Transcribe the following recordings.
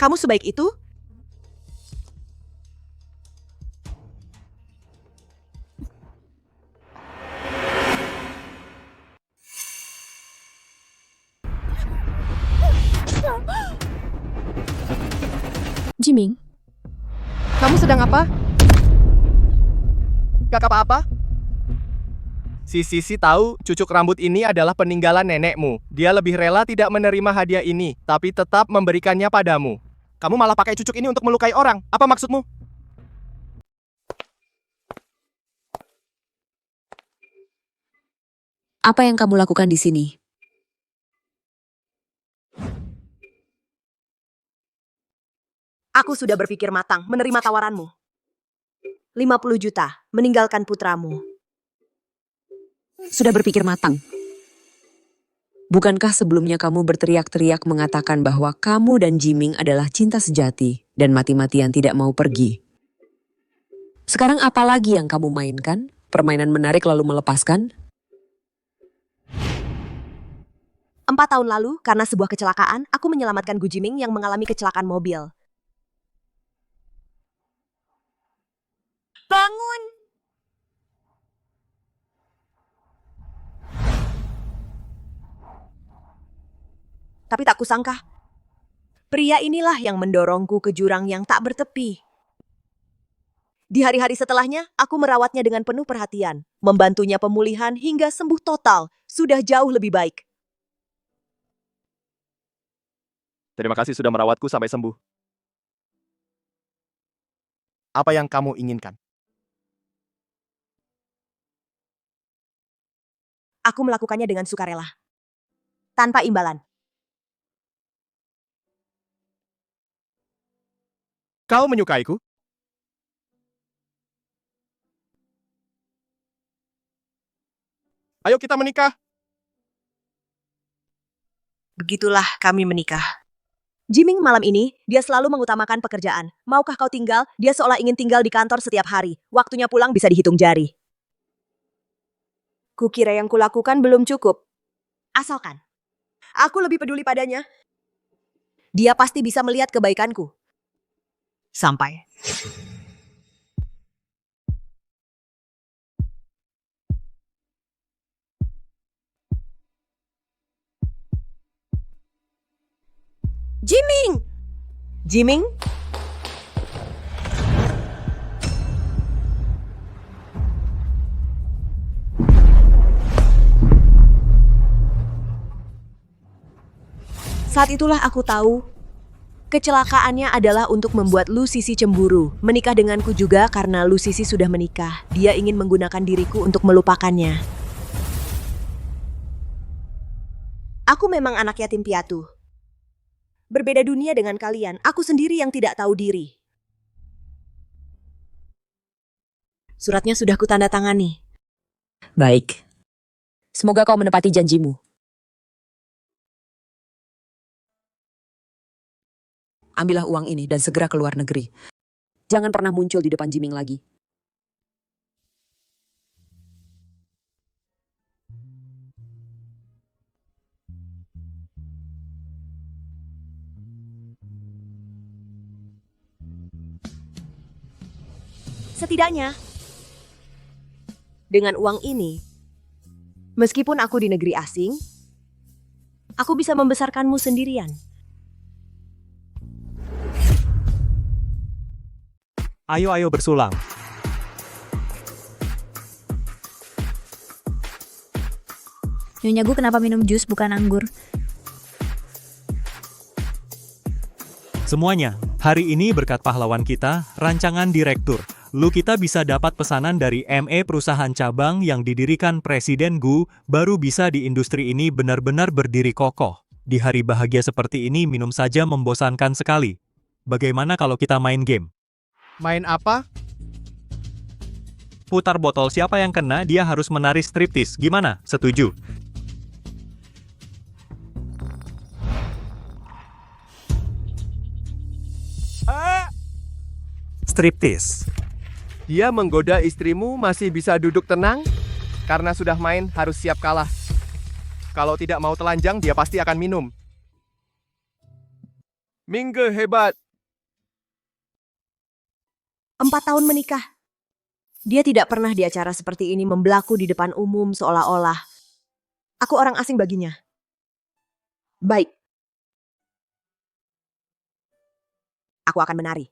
Kamu sebaik itu? Jiming, Kamu sedang apa? Gak apa-apa? Si Sisi tahu cucuk rambut ini adalah peninggalan nenekmu. Dia lebih rela tidak menerima hadiah ini, tapi tetap memberikannya padamu. Kamu malah pakai cucuk ini untuk melukai orang. Apa maksudmu? apa yang kamu lakukan di sini? Aku sudah berpikir matang menerima tawaranmu. 50 juta, meninggalkan putramu. Sudah berpikir matang. Bukankah sebelumnya kamu berteriak-teriak mengatakan bahwa kamu dan Jiming adalah cinta sejati dan mati-matian tidak mau pergi? Sekarang apa lagi yang kamu mainkan? Permainan menarik lalu melepaskan? 4 tahun lalu, karena sebuah kecelakaan, aku menyelamatkan Gu Jiming yang mengalami kecelakaan mobil. Bangun! Tapi tak kusangka, pria inilah yang mendorongku ke jurang yang tak bertepi. Di hari-hari setelahnya, aku merawatnya dengan penuh perhatian, membantunya pemulihan hingga sembuh total, sudah jauh lebih baik. Terima kasih sudah merawatku sampai sembuh. Apa yang kamu inginkan? Aku melakukannya dengan sukarela, tanpa imbalan. Kau menyukaiku? Ayo kita menikah. Begitulah kami menikah. Jiming malam ini, dia selalu mengutamakan pekerjaan. Maukah kau tinggal? Dia seolah ingin tinggal di kantor setiap hari. Waktunya pulang bisa dihitung jari. Kukira yang kulakukan belum cukup. Asalkan aku lebih peduli padanya, dia pasti bisa melihat kebaikanku. Sampai. Jiming! Jiming? Saat itulah aku tahu, kecelakaannya adalah untuk membuat Lu Sisi cemburu. Menikah denganku juga karena Lu Sisi sudah menikah. Dia ingin menggunakan diriku untuk melupakannya. Aku memang anak yatim piatu. Berbeda dunia dengan kalian, aku sendiri yang tidak tahu diri. Suratnya sudah kutandatangani. Baik. Semoga kau menepati janjimu. Ambillah uang ini dan segera ke luar negeri. Jangan pernah muncul di depan Jiming lagi. Setidaknya, dengan uang ini, meskipun aku di negeri asing, aku bisa membesarkanmu sendirian. Ayo bersulang. Nyonya Gu kenapa minum jus bukan anggur? Semuanya, hari ini berkat pahlawan kita, rancangan direktur, Lu kita bisa dapat pesanan dari ME perusahaan cabang yang didirikan Presiden Gu, baru bisa di industri ini benar-benar berdiri kokoh. Di hari bahagia seperti ini minum saja membosankan sekali. Bagaimana kalau kita main game? Main apa? Putar botol, siapa yang kena dia harus menari striptis. Gimana? Setuju? Striptis. Dia menggoda istrimu masih bisa duduk tenang? Karena sudah main harus siap kalah. Kalau tidak mau telanjang dia pasti akan minum. Mingge hebat. 4 tahun menikah. Dia tidak pernah di acara seperti ini membelaku di depan umum seolah-olah aku orang asing baginya. Baik. Aku akan menari.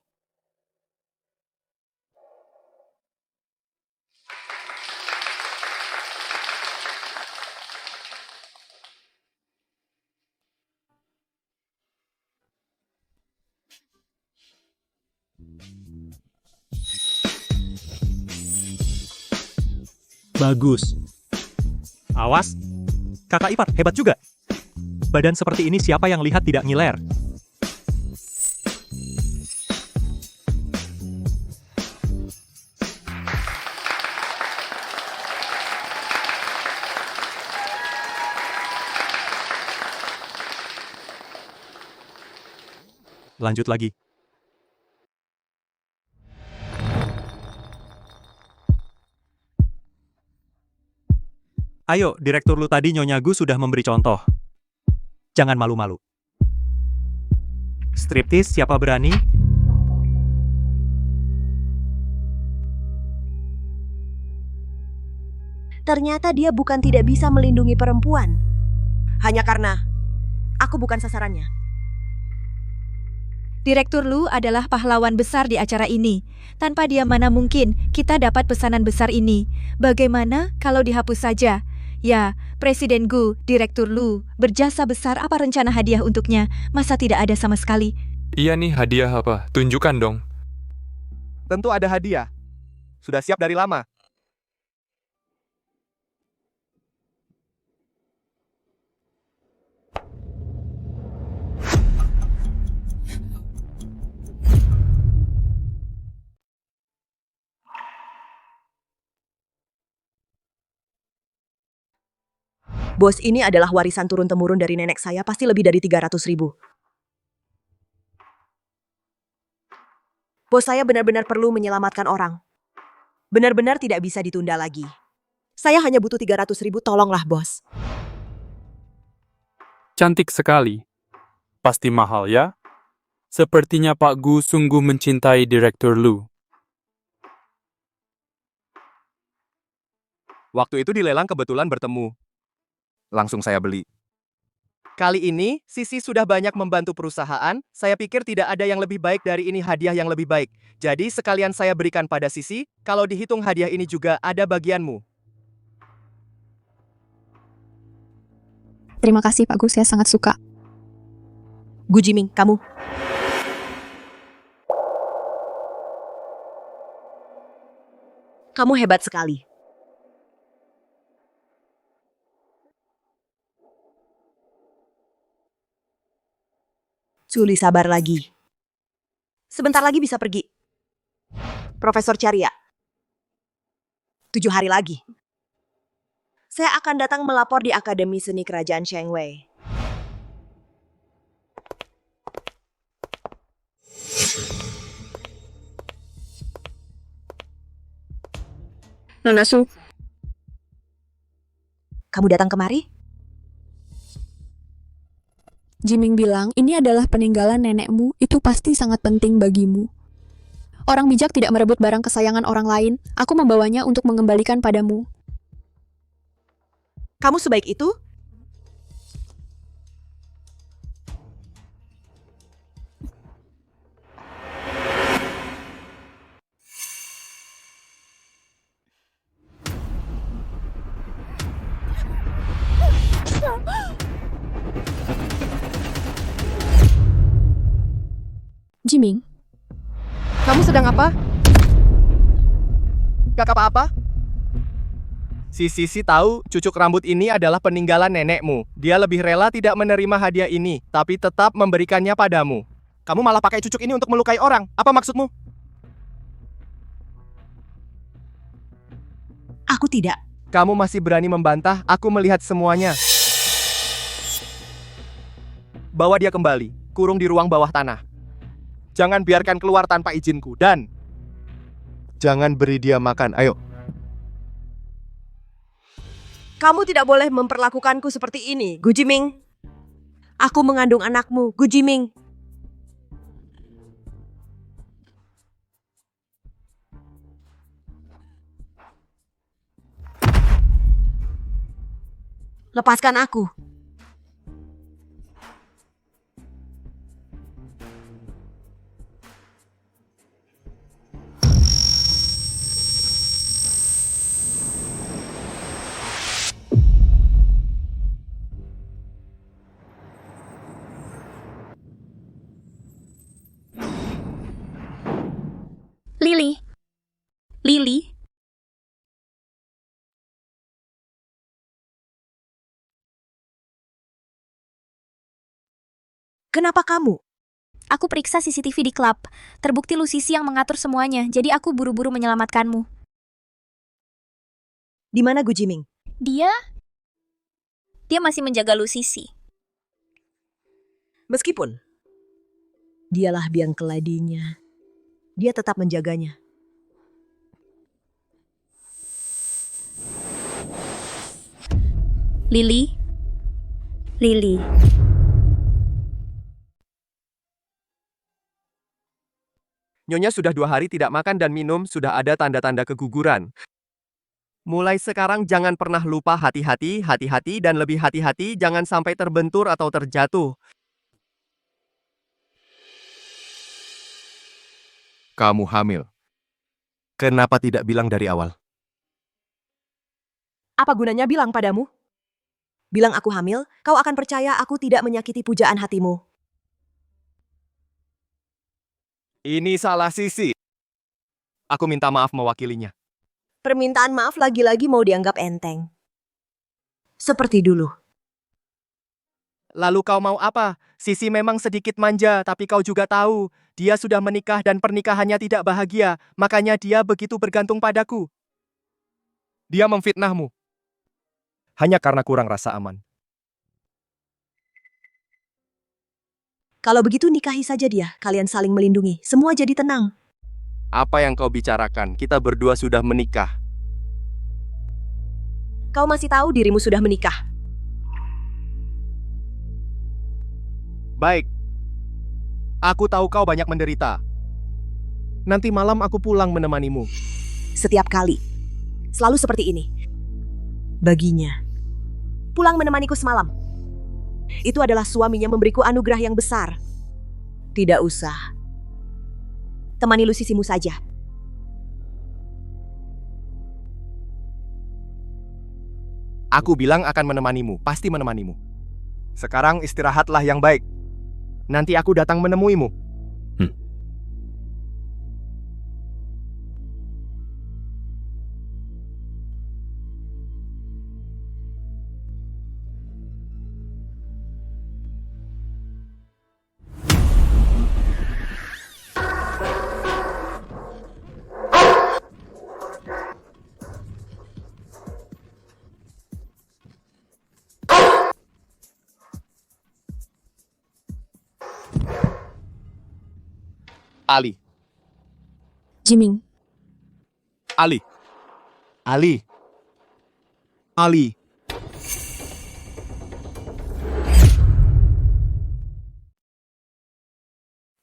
Bagus. Awas, kakak ipar hebat juga. Badan seperti ini siapa yang lihat tidak ngiler? Lanjut lagi. Ayo, direktur lu tadi Nyonya Gu sudah memberi contoh. Jangan malu-malu. Striptease siapa berani? Ternyata dia bukan tidak bisa melindungi perempuan. Hanya karena aku bukan sasarannya. Direktur Lu adalah pahlawan besar di acara ini. Tanpa dia mana mungkin kita dapat pesanan besar ini. Bagaimana kalau dihapus saja? Ya, Presiden Gu, Direktur Lu, berjasa besar, apa rencana hadiah untuknya? Masa tidak ada sama sekali? Iya nih, hadiah apa? Tunjukkan dong. Tentu ada hadiah. Sudah siap dari lama. Bos ini adalah warisan turun-temurun dari nenek saya, pasti lebih dari 300.000. Bos saya benar-benar perlu menyelamatkan orang. Benar-benar tidak bisa ditunda lagi. Saya hanya butuh 300.000, tolonglah bos. Cantik sekali. Pasti mahal ya? Sepertinya Pak Gu sungguh mencintai Direktur Lu. Waktu itu di lelang kebetulan bertemu. Langsung saya beli. Kali ini, Sisi sudah banyak membantu perusahaan, saya pikir tidak ada yang lebih baik dari ini, hadiah yang lebih baik. Jadi sekalian saya berikan pada Sisi, kalau dihitung hadiah ini juga ada bagianmu. Terima kasih Pak Gus, saya sangat suka. Gu Jiming, kamu. Kamu hebat sekali. Suli, sabar lagi. Sebentar lagi bisa pergi. Profesor Caria. 7 hari lagi. Saya akan datang melapor di Akademi Seni Kerajaan Shengwei. Nona Su, Kamu datang kemari? Jiming bilang ini adalah peninggalan nenekmu, itu pasti sangat penting bagimu. Orang bijak tidak merebut barang kesayangan orang lain, aku membawanya untuk mengembalikan padamu. Kamu sebaik itu? Jiming, Kamu sedang apa? Gak apa-apa? Si Sisi tahu cucuk rambut ini adalah peninggalan nenekmu. Dia lebih rela tidak menerima hadiah ini, tapi tetap memberikannya padamu. Kamu malah pakai cucuk ini untuk melukai orang. Apa maksudmu? Aku tidak. Kamu masih berani membantah, aku melihat semuanya. Bawa dia kembali, kurung di ruang bawah tanah. Jangan biarkan keluar tanpa izinku, dan jangan beri dia makan, ayo. Kamu tidak boleh memperlakukanku seperti ini, Gu Jiming. Aku mengandung anakmu, Gu Jiming. Lepaskan aku. Lily. Lily. Kenapa kamu? Aku periksa CCTV di klub. Terbukti Lucisi yang mengatur semuanya, jadi aku buru-buru menyelamatkanmu. Di mana Gu Jiming? Dia masih menjaga Lucisi. Meskipun dialah biang keladinya, dia tetap menjaganya. Lily. Lily. Nyonya sudah 2 hari tidak makan dan minum, sudah ada tanda-tanda keguguran. Mulai sekarang jangan pernah lupa hati-hati, hati-hati, dan lebih hati-hati jangan sampai terbentur atau terjatuh. Kamu hamil. Kenapa tidak bilang dari awal? Apa gunanya bilang padamu? Bilang aku hamil, kau akan percaya aku tidak menyakiti pujaan hatimu. Ini salah Sisi. Aku minta maaf mewakilinya. Permintaan maaf lagi-lagi mau dianggap enteng. Seperti dulu. Lalu kau mau apa? Sisi memang sedikit manja, tapi kau juga tahu, dia sudah menikah dan pernikahannya tidak bahagia, makanya dia begitu bergantung padaku. Dia memfitnahmu. Hanya karena kurang rasa aman. Kalau begitu nikahi saja dia, kalian saling melindungi, semua jadi tenang. Apa yang kau bicarakan? Kita berdua sudah menikah. Kau masih tahu dirimu sudah menikah. Baik. Aku tahu kau banyak menderita. Nanti malam aku pulang menemanimu. Setiap kali. Selalu seperti ini. Baginya. Pulang menemaniku semalam. Itu adalah suaminya memberiku anugerah yang besar. Tidak usah. Temani Lucisimu saja. Aku bilang akan menemanimu, pasti menemanimu. Sekarang istirahatlah yang baik. Nanti aku datang menemuimu. Ali. Jiming. Ali. Ali. Ali.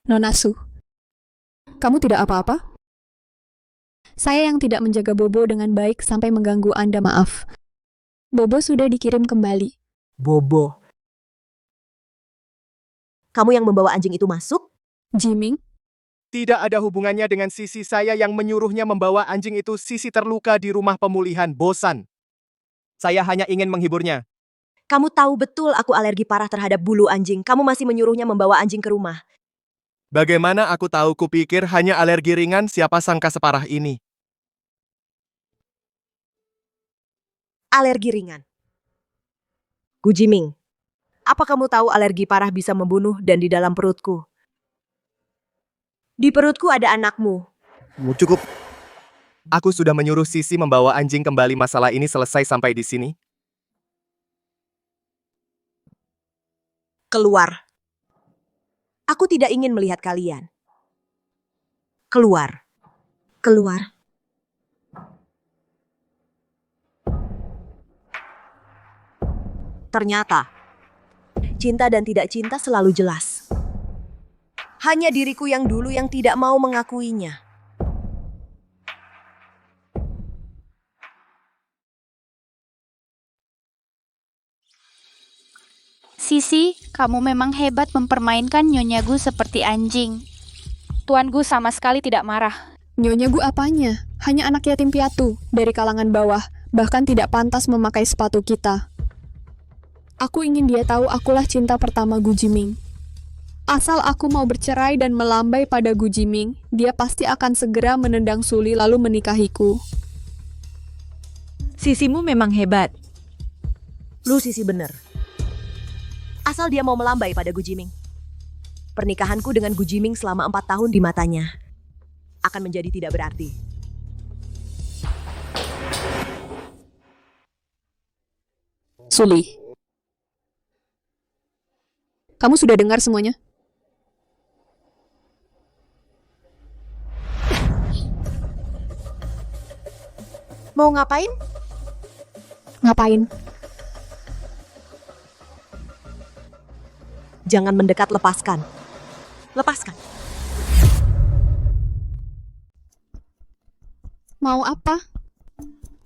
Nona Su. Kamu tidak apa-apa? Saya yang tidak menjaga Bobo dengan baik sampai mengganggu Anda, maaf. Bobo sudah dikirim kembali. Bobo. Kamu yang membawa anjing itu masuk? Jiming, Tidak ada hubungannya dengan Sisi, saya yang menyuruhnya membawa anjing itu. Sisi terluka di rumah pemulihan, bosan. Saya hanya ingin menghiburnya. Kamu tahu betul aku alergi parah terhadap bulu anjing. Kamu masih menyuruhnya membawa anjing ke rumah. Bagaimana aku tahu? Kupikir hanya alergi ringan, siapa sangka separah ini. Alergi ringan. Gu Jiming, apa kamu tahu alergi parah bisa membunuh dan di dalam perutku? Di perutku ada anakmu. Cukup. Aku sudah menyuruh Sisi membawa anjing kembali. Masalah ini selesai sampai di sini. Keluar. Aku tidak ingin melihat kalian. Keluar. Keluar. Ternyata, cinta dan tidak cinta selalu jelas. Hanya diriku yang dulu yang tidak mau mengakuinya. Sisi, kamu memang hebat mempermainkan Nyonya Gu seperti anjing. Tuan Gu sama sekali tidak marah. Nyonya Gu apanya? Hanya anak yatim piatu dari kalangan bawah, bahkan tidak pantas memakai sepatu kita. Aku ingin dia tahu akulah cinta pertama Gu Jiming. Asal aku mau bercerai dan melambai pada Gu Jiming, dia pasti akan segera menendang Suli lalu menikahiku. Sisimu memang hebat. Lu Sisi bener. Asal dia mau melambai pada Gu Jiming. Pernikahanku dengan Gu Jiming selama 4 tahun di matanya akan menjadi tidak berarti. Suli, kamu sudah dengar semuanya? Mau ngapain? Ngapain? Jangan mendekat, lepaskan. Lepaskan. Mau apa?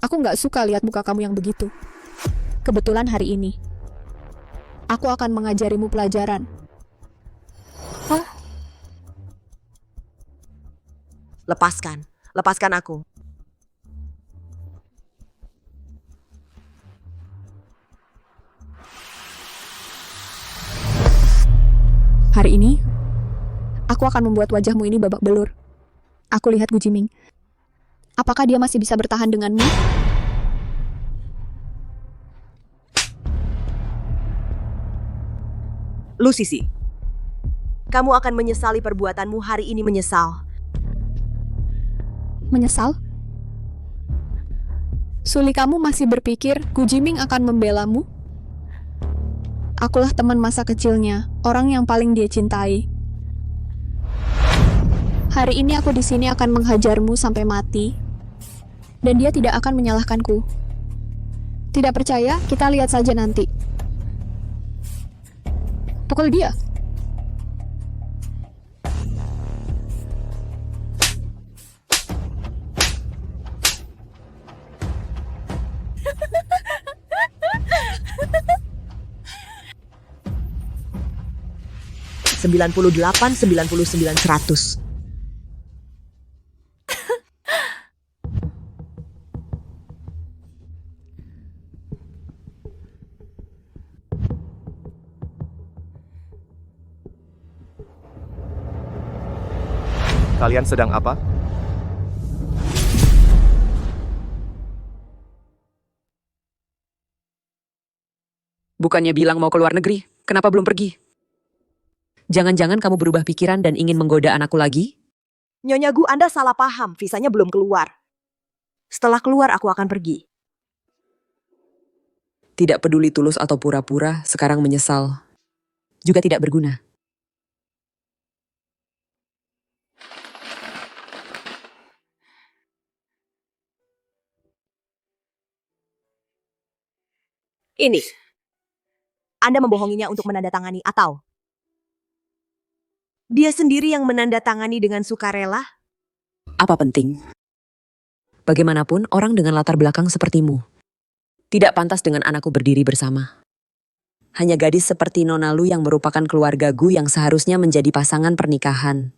Aku nggak suka lihat muka kamu yang begitu. Kebetulan hari ini, aku akan mengajarimu pelajaran. Lepaskan. Lepaskan aku. Hari ini, aku akan membuat wajahmu ini babak belur. Aku lihat Gu Jiming. Apakah dia masih bisa bertahan denganmu? Lu Sisi. Kamu akan menyesali perbuatanmu hari ini, menyesal. Menyesal? Suli, kamu masih berpikir Gu Jiming akan membelamu? Akulah teman masa kecilnya, orang yang paling dia cintai. Hari ini aku di sini akan menghajarmu sampai mati, dan dia tidak akan menyalahkanku. Tidak percaya? Kita lihat saja nanti. Pukul dia. Sembilan 99 100. Kalian sedang apa? Bukannya bilang mau ke luar negeri, kenapa belum pergi? Jangan-jangan kamu berubah pikiran dan ingin menggoda anakku lagi? Nyonya Gu, Anda salah paham. Visanya belum keluar. Setelah keluar, aku akan pergi. Tidak peduli tulus atau pura-pura, sekarang menyesal. Juga tidak berguna. Ini. Anda membohonginya untuk menandatangani atau dia sendiri yang menandatangani dengan sukarela? Apa penting? Bagaimanapun, orang dengan latar belakang sepertimu tidak pantas dengan anakku berdiri bersama. Hanya gadis seperti Nona Lu yang merupakan keluarga Gu yang seharusnya menjadi pasangan pernikahan.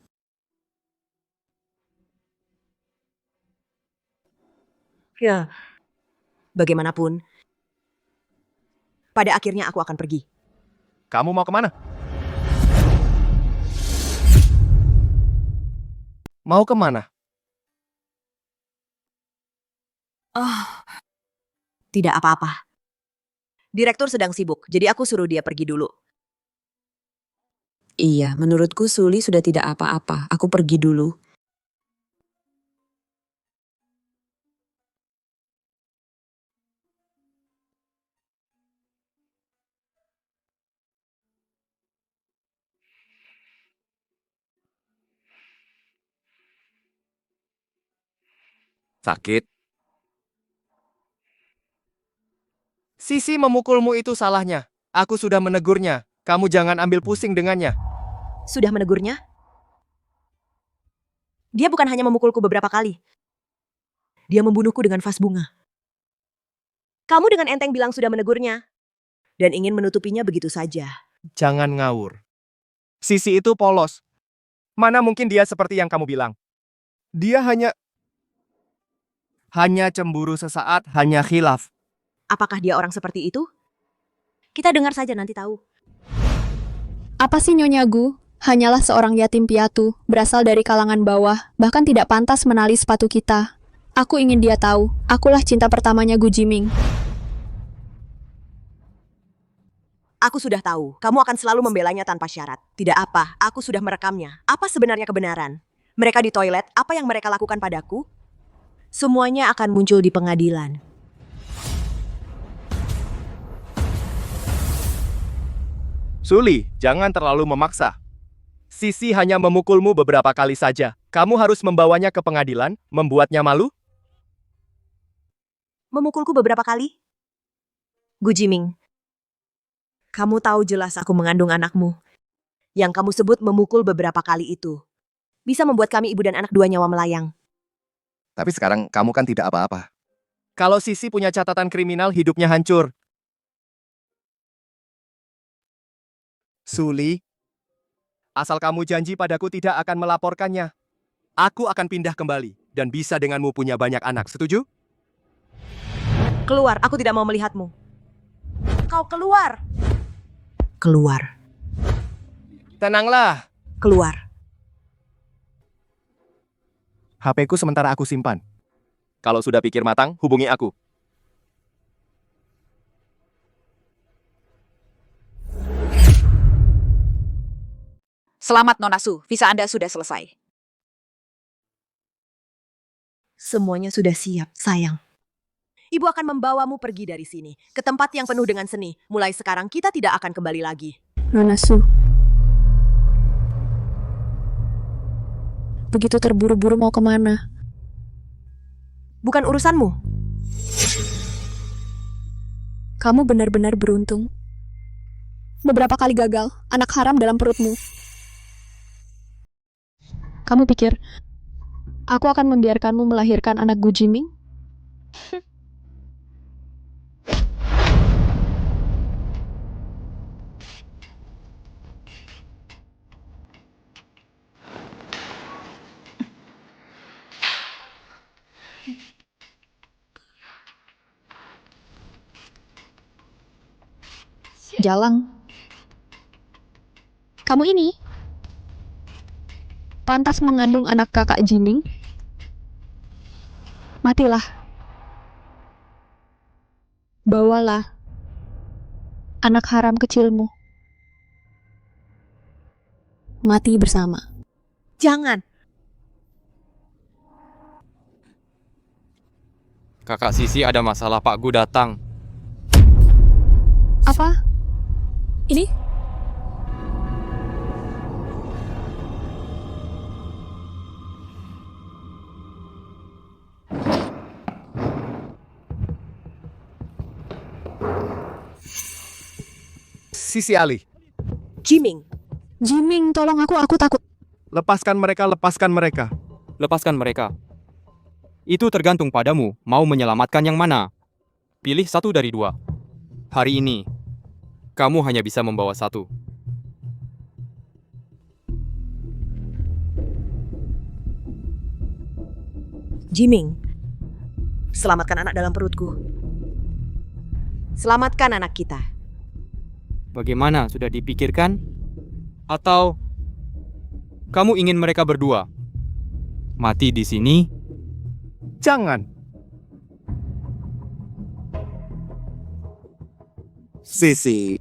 Ya. Bagaimanapun, pada akhirnya aku akan pergi. Kamu mau kemana? Mau kemana? Oh, tidak apa-apa. Direktur sedang sibuk, jadi aku suruh dia pergi dulu. Iya, menurutku Suli sudah tidak apa-apa. Aku pergi dulu. Sakit. Sisi memukulmu itu salahnya. Aku sudah menegurnya. Kamu jangan ambil pusing dengannya. Sudah menegurnya? Dia bukan hanya memukulku beberapa kali. Dia membunuhku dengan vas bunga. Kamu dengan enteng bilang sudah menegurnya. dan ingin menutupinya begitu saja. Jangan ngawur. Sisi itu polos. Mana mungkin dia seperti yang kamu bilang. Dia hanya cemburu sesaat, hanya khilaf. Apakah dia orang seperti itu? Kita dengar saja nanti tahu. Apa sih Nyonya Gu? Hanyalah seorang yatim piatu, berasal dari kalangan bawah, bahkan tidak pantas menali sepatu kita. Aku ingin dia tahu, akulah cinta pertamanya Gu Jiming. Aku sudah tahu, kamu akan selalu membelanya tanpa syarat. Tidak apa, aku sudah merekamnya. Apa sebenarnya kebenaran? Mereka di toilet, apa yang mereka lakukan padaku? Semuanya akan muncul di pengadilan. Suli, jangan terlalu memaksa. Sisi hanya memukulmu beberapa kali saja. Kamu harus membawanya ke pengadilan, membuatnya malu? Memukulku beberapa kali? Gu Jiming, kamu tahu jelas aku mengandung anakmu. Yang kamu sebut memukul beberapa kali itu bisa membuat kami ibu dan anak dua nyawa melayang. Tapi sekarang kamu kan tidak apa-apa. Kalau Sisi punya catatan kriminal, hidupnya hancur. Suli, asal kamu janji padaku tidak akan melaporkannya. Aku akan pindah kembali dan bisa denganmu punya banyak anak. Setuju? Keluar, aku tidak mau melihatmu. Kau keluar. Keluar. Tenanglah. Keluar. HP-ku sementara aku simpan. Kalau sudah pikir matang, hubungi aku. Selamat Nona Su, visa Anda sudah selesai. Semuanya sudah siap, sayang. Ibu akan membawamu pergi dari sini, ke tempat yang penuh dengan seni. Mulai sekarang kita tidak akan kembali lagi. Nona Su. Begitu terburu-buru mau kemana? Bukan urusanmu. Kamu benar-benar beruntung. Beberapa kali gagal, anak haram dalam perutmu. Kamu pikir, aku akan membiarkanmu melahirkan anak Gu Jiming? Jalang. Kamu ini pantas mengandung anak kakak Jiming? Matilah. Bawalah anak haram kecilmu. Mati bersama. Jangan. Kakak Sisi ada masalah, Pak Gu datang. Apa? Ini? Sisi Ali, Jiming. Jiming, tolong aku takut. lepaskan mereka, lepaskan mereka. Lepaskan mereka. Itu tergantung padamu, mau menyelamatkan yang mana. Pilih satu dari dua. Hari ini, kamu hanya bisa membawa satu. Jiming, selamatkan anak dalam perutku. Selamatkan anak kita. Bagaimana, sudah dipikirkan? Atau kamu ingin mereka berdua mati di sini? Jangan. Sisi,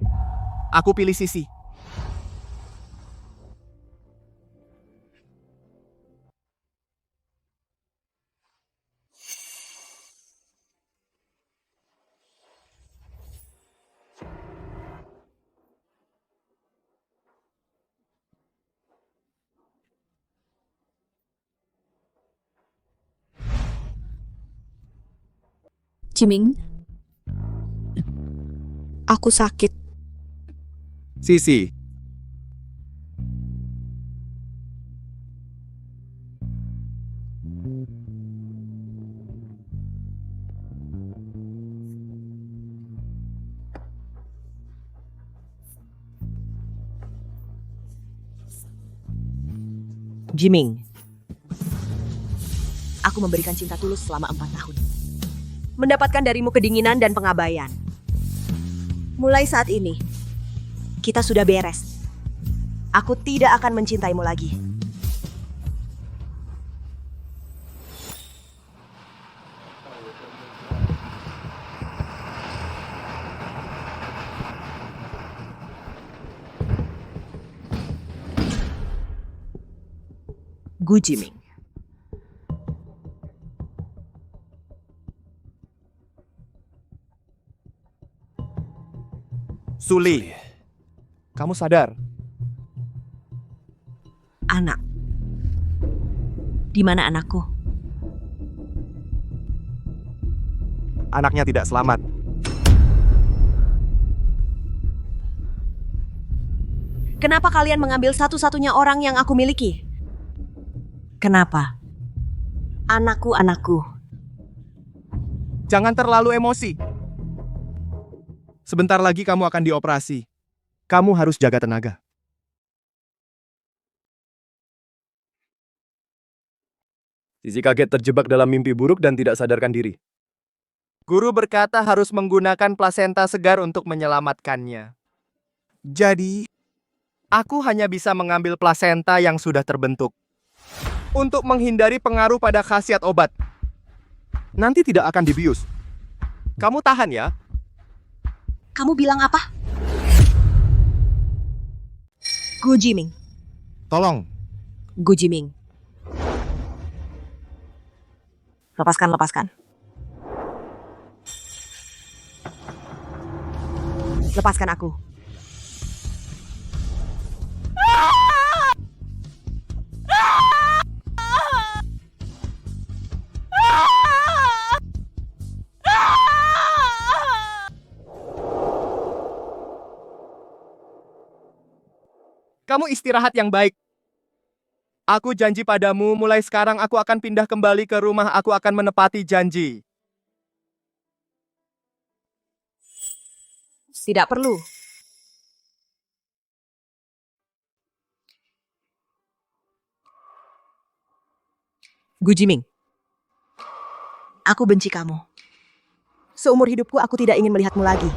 Aku pilih Sisi. Jiming, aku sakit. Sisi, Jiming, aku memberikan cinta tulus selama 4 tahun. Mendapatkan darimu kedinginan dan pengabaian. Mulai saat ini, kita sudah beres. Aku tidak akan mencintaimu lagi. Gu Jiming. Suli, kamu sadar? Anak. Di mana anakku? Anaknya tidak selamat. Kenapa kalian mengambil satu-satunya orang yang aku miliki? Kenapa? Anakku. Jangan terlalu emosi. Sebentar lagi kamu akan dioperasi. Kamu harus jaga tenaga. Sisi kaget terjebak dalam mimpi buruk dan tidak sadarkan diri. Guru berkata harus menggunakan plasenta segar untuk menyelamatkannya. Jadi, aku hanya bisa mengambil plasenta yang sudah terbentuk. Untuk menghindari pengaruh pada khasiat obat. Nanti tidak akan dibius. Kamu tahan ya. Kamu bilang apa? Gu Jiming. Tolong. Gu Jiming. Lepaskan. Lepaskan aku. Kamu istirahat yang baik. Aku janji padamu, mulai sekarang aku akan pindah kembali ke rumah. Aku akan menepati janji. Tidak perlu. Gu Jiming. Aku benci kamu. Seumur hidupku aku tidak ingin melihatmu lagi.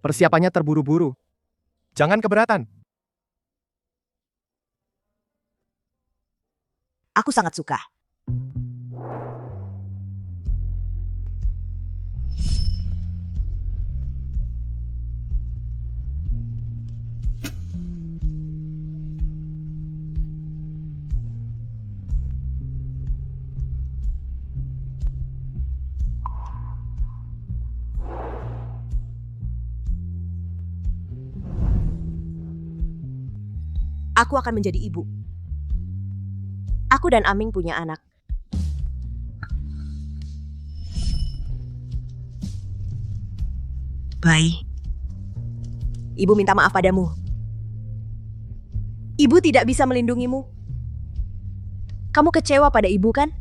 Persiapannya terburu-buru. Jangan keberatan. Aku sangat suka. Aku akan menjadi ibu. Aku dan Aming punya anak. Bayi. Ibu minta maaf padamu. Ibu tidak bisa melindungimu. Kamu kecewa pada ibu, kan?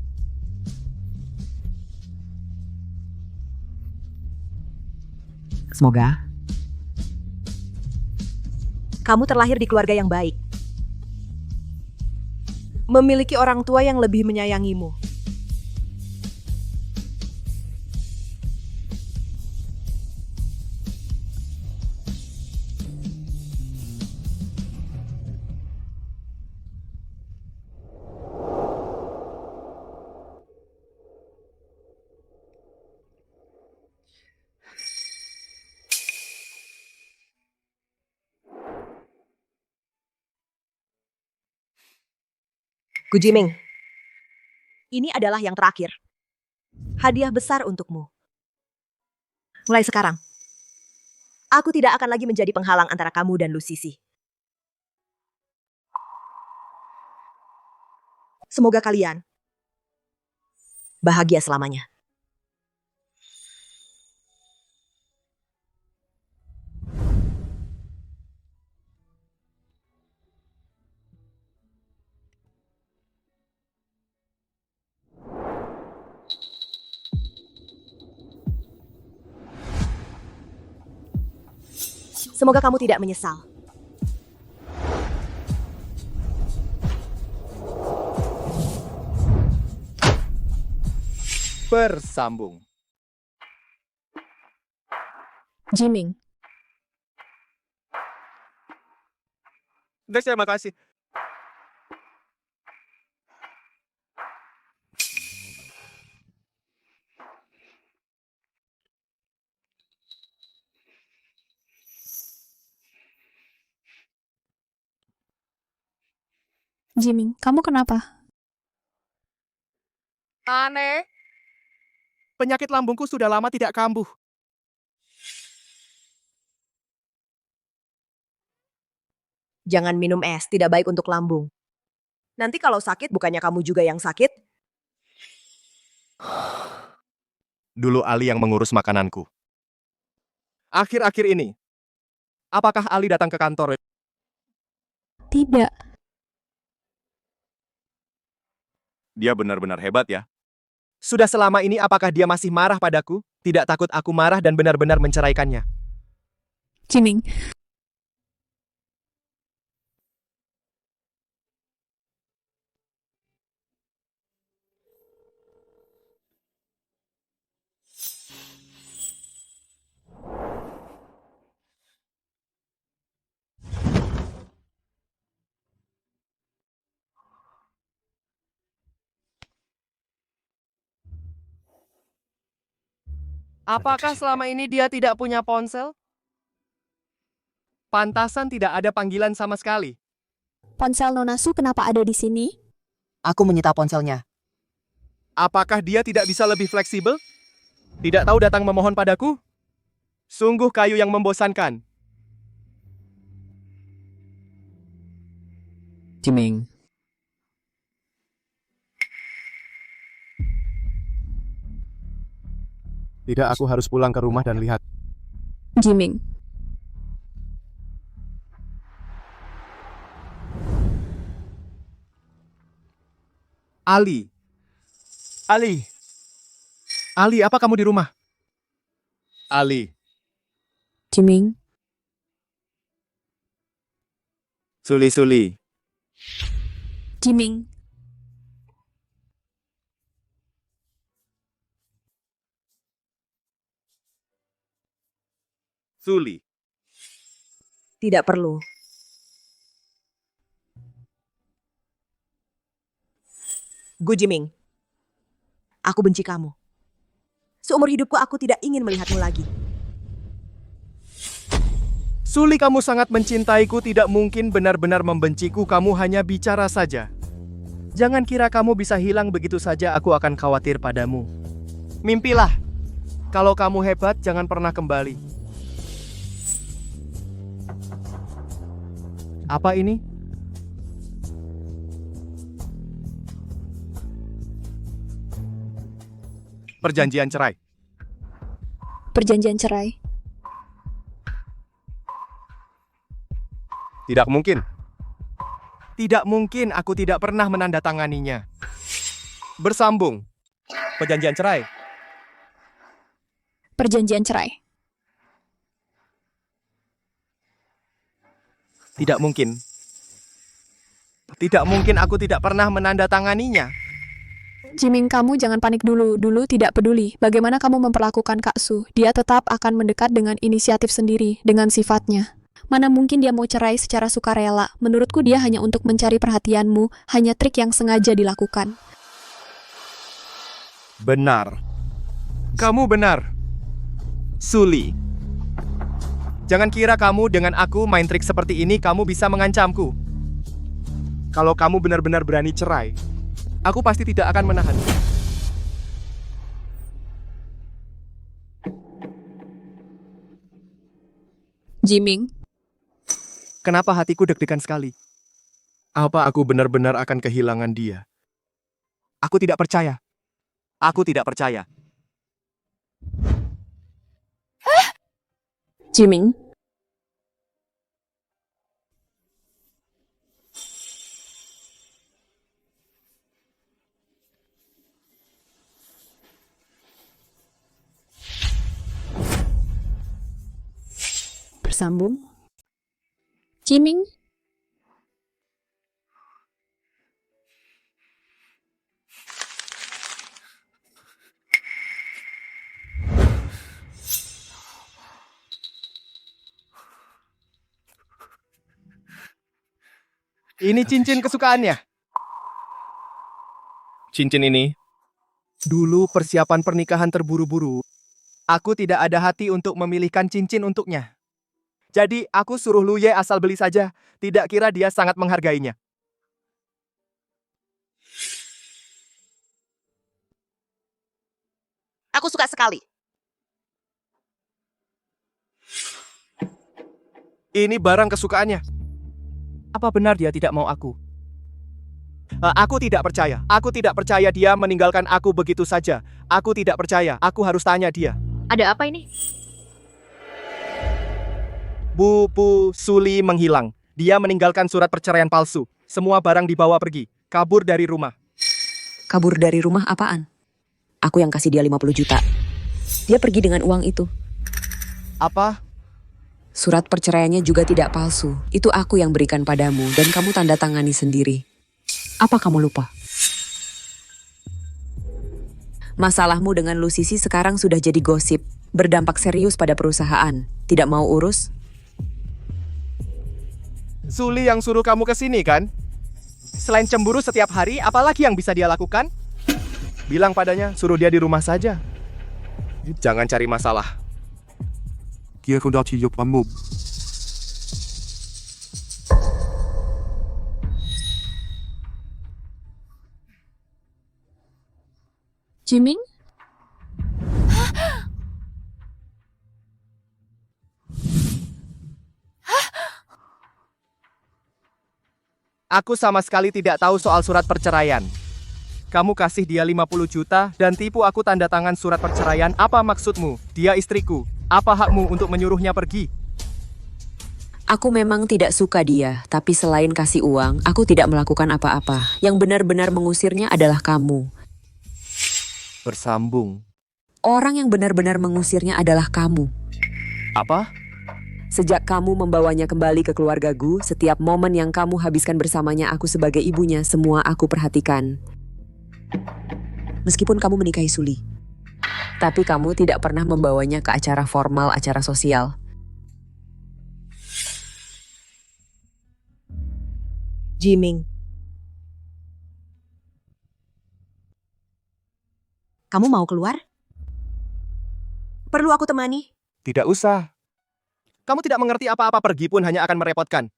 Semoga. Kamu terlahir di keluarga yang baik. memiliki orang tua yang lebih menyayangimu. Gu Jiming, ini adalah yang terakhir. Hadiah besar untukmu. Mulai sekarang, aku tidak akan lagi menjadi penghalang antara kamu dan Lu Sisi. Semoga kalian bahagia selamanya. Semoga kamu tidak menyesal. Bersambung. Jiming, Terima kasih. Jiming, kamu kenapa? Aneh. Penyakit lambungku sudah lama tidak kambuh. Jangan minum es, tidak baik untuk lambung. Nanti kalau sakit, bukannya kamu juga yang sakit? Dulu Ali yang mengurus makananku. Akhir-akhir ini, apakah Ali datang ke kantor? Tidak. Dia benar-benar hebat ya. Sudah selama ini apakah dia masih marah padaku? Tidak takut aku marah dan benar-benar menceraikannya. Jiming, Apakah selama ini dia tidak punya ponsel? Pantasan tidak ada panggilan sama sekali. ponsel Nonasu kenapa ada di sini? Aku menyita ponselnya. Apakah dia tidak bisa lebih fleksibel? Tidak tahu datang memohon padaku? Sungguh kayu yang membosankan. Jiming, Tidak, aku harus pulang ke rumah dan lihat. Jiming, Ali. Ali. Ali, apa kamu di rumah? Ali. Jiming, Suli-suli. Jiming, Suli. Tidak perlu. Gu Jiming, aku benci kamu. Seumur hidupku aku tidak ingin melihatmu lagi. Suli, kamu sangat mencintaiku, tidak mungkin benar-benar membenciku, kamu hanya bicara saja. Jangan kira kamu bisa hilang begitu saja, aku akan khawatir padamu. Mimpilah. Kalau kamu hebat, jangan pernah kembali. Apa ini? Perjanjian cerai. perjanjian cerai. Tidak mungkin. Tidak mungkin, aku tidak pernah menandatanganinya. Bersambung. Perjanjian cerai. Perjanjian cerai. Tidak mungkin. Tidak mungkin aku tidak pernah menandatanganinya. Jiming, kamu jangan panik dulu. Dulu tidak peduli bagaimana kamu memperlakukan Kak Su. Dia tetap akan mendekat dengan inisiatif sendiri, dengan sifatnya. Mana mungkin dia mau cerai secara sukarela. Menurutku dia hanya untuk mencari perhatianmu, hanya trik yang sengaja dilakukan. Benar. Kamu benar. Suli. Jangan kira kamu dengan aku main trik seperti ini kamu bisa mengancamku. Kalau kamu benar-benar berani cerai, aku pasti tidak akan menahan. Jiming, Kenapa hatiku deg-degan sekali? Apa aku benar-benar akan kehilangan dia? Aku tidak percaya. Aku tidak percaya. Jiming, bersambung. Jiming, Ini cincin kesukaannya. Cincin ini. Dulu persiapan pernikahan terburu-buru. Aku tidak ada hati untuk memilihkan cincin untuknya. Jadi aku suruh Lu Ye asal beli saja. Tidak kira dia sangat menghargainya. Aku suka sekali. Ini barang kesukaannya. Apa benar dia tidak mau aku? Aku tidak percaya. Aku tidak percaya dia meninggalkan aku begitu saja. Aku tidak percaya. Aku harus tanya dia. Ada apa ini? Bu Suli menghilang. Dia meninggalkan surat perceraian palsu. Semua barang dibawa pergi. Kabur dari rumah. kabur dari rumah apaan? Aku yang kasih dia 50 juta. Dia pergi dengan uang itu. Apa? Surat perceraiannya juga tidak palsu. Itu aku yang berikan padamu dan kamu tanda tangani sendiri. Apa kamu lupa? Masalahmu dengan Lusisi sekarang sudah jadi gosip. Berdampak serius pada perusahaan. Tidak mau urus? Suli yang suruh kamu ke sini kan? Selain cemburu setiap hari, apalagi yang bisa dia lakukan? Bilang padanya, suruh dia di rumah saja. Jangan cari masalah. Jiming? Aku sama sekali tidak tahu soal surat perceraian. Kamu kasih dia 50 juta dan tipu aku tanda tangan surat perceraian. Apa maksudmu? Dia istriku. Apa hakmu untuk menyuruhnya pergi? Aku memang tidak suka dia, tapi selain kasih uang, aku tidak melakukan apa-apa. Yang benar-benar mengusirnya adalah kamu. Bersambung. Orang yang benar-benar mengusirnya adalah kamu. Apa? Sejak kamu membawanya kembali ke keluarga Gu, setiap momen yang kamu habiskan bersamanya aku sebagai ibunya, semua aku perhatikan. Meskipun kamu menikahi Suli. Tapi kamu tidak pernah membawanya ke acara formal, acara sosial. Jiming. Kamu mau keluar? Perlu aku temani? Tidak usah. Kamu tidak mengerti apa-apa, pergi pun hanya akan merepotkan.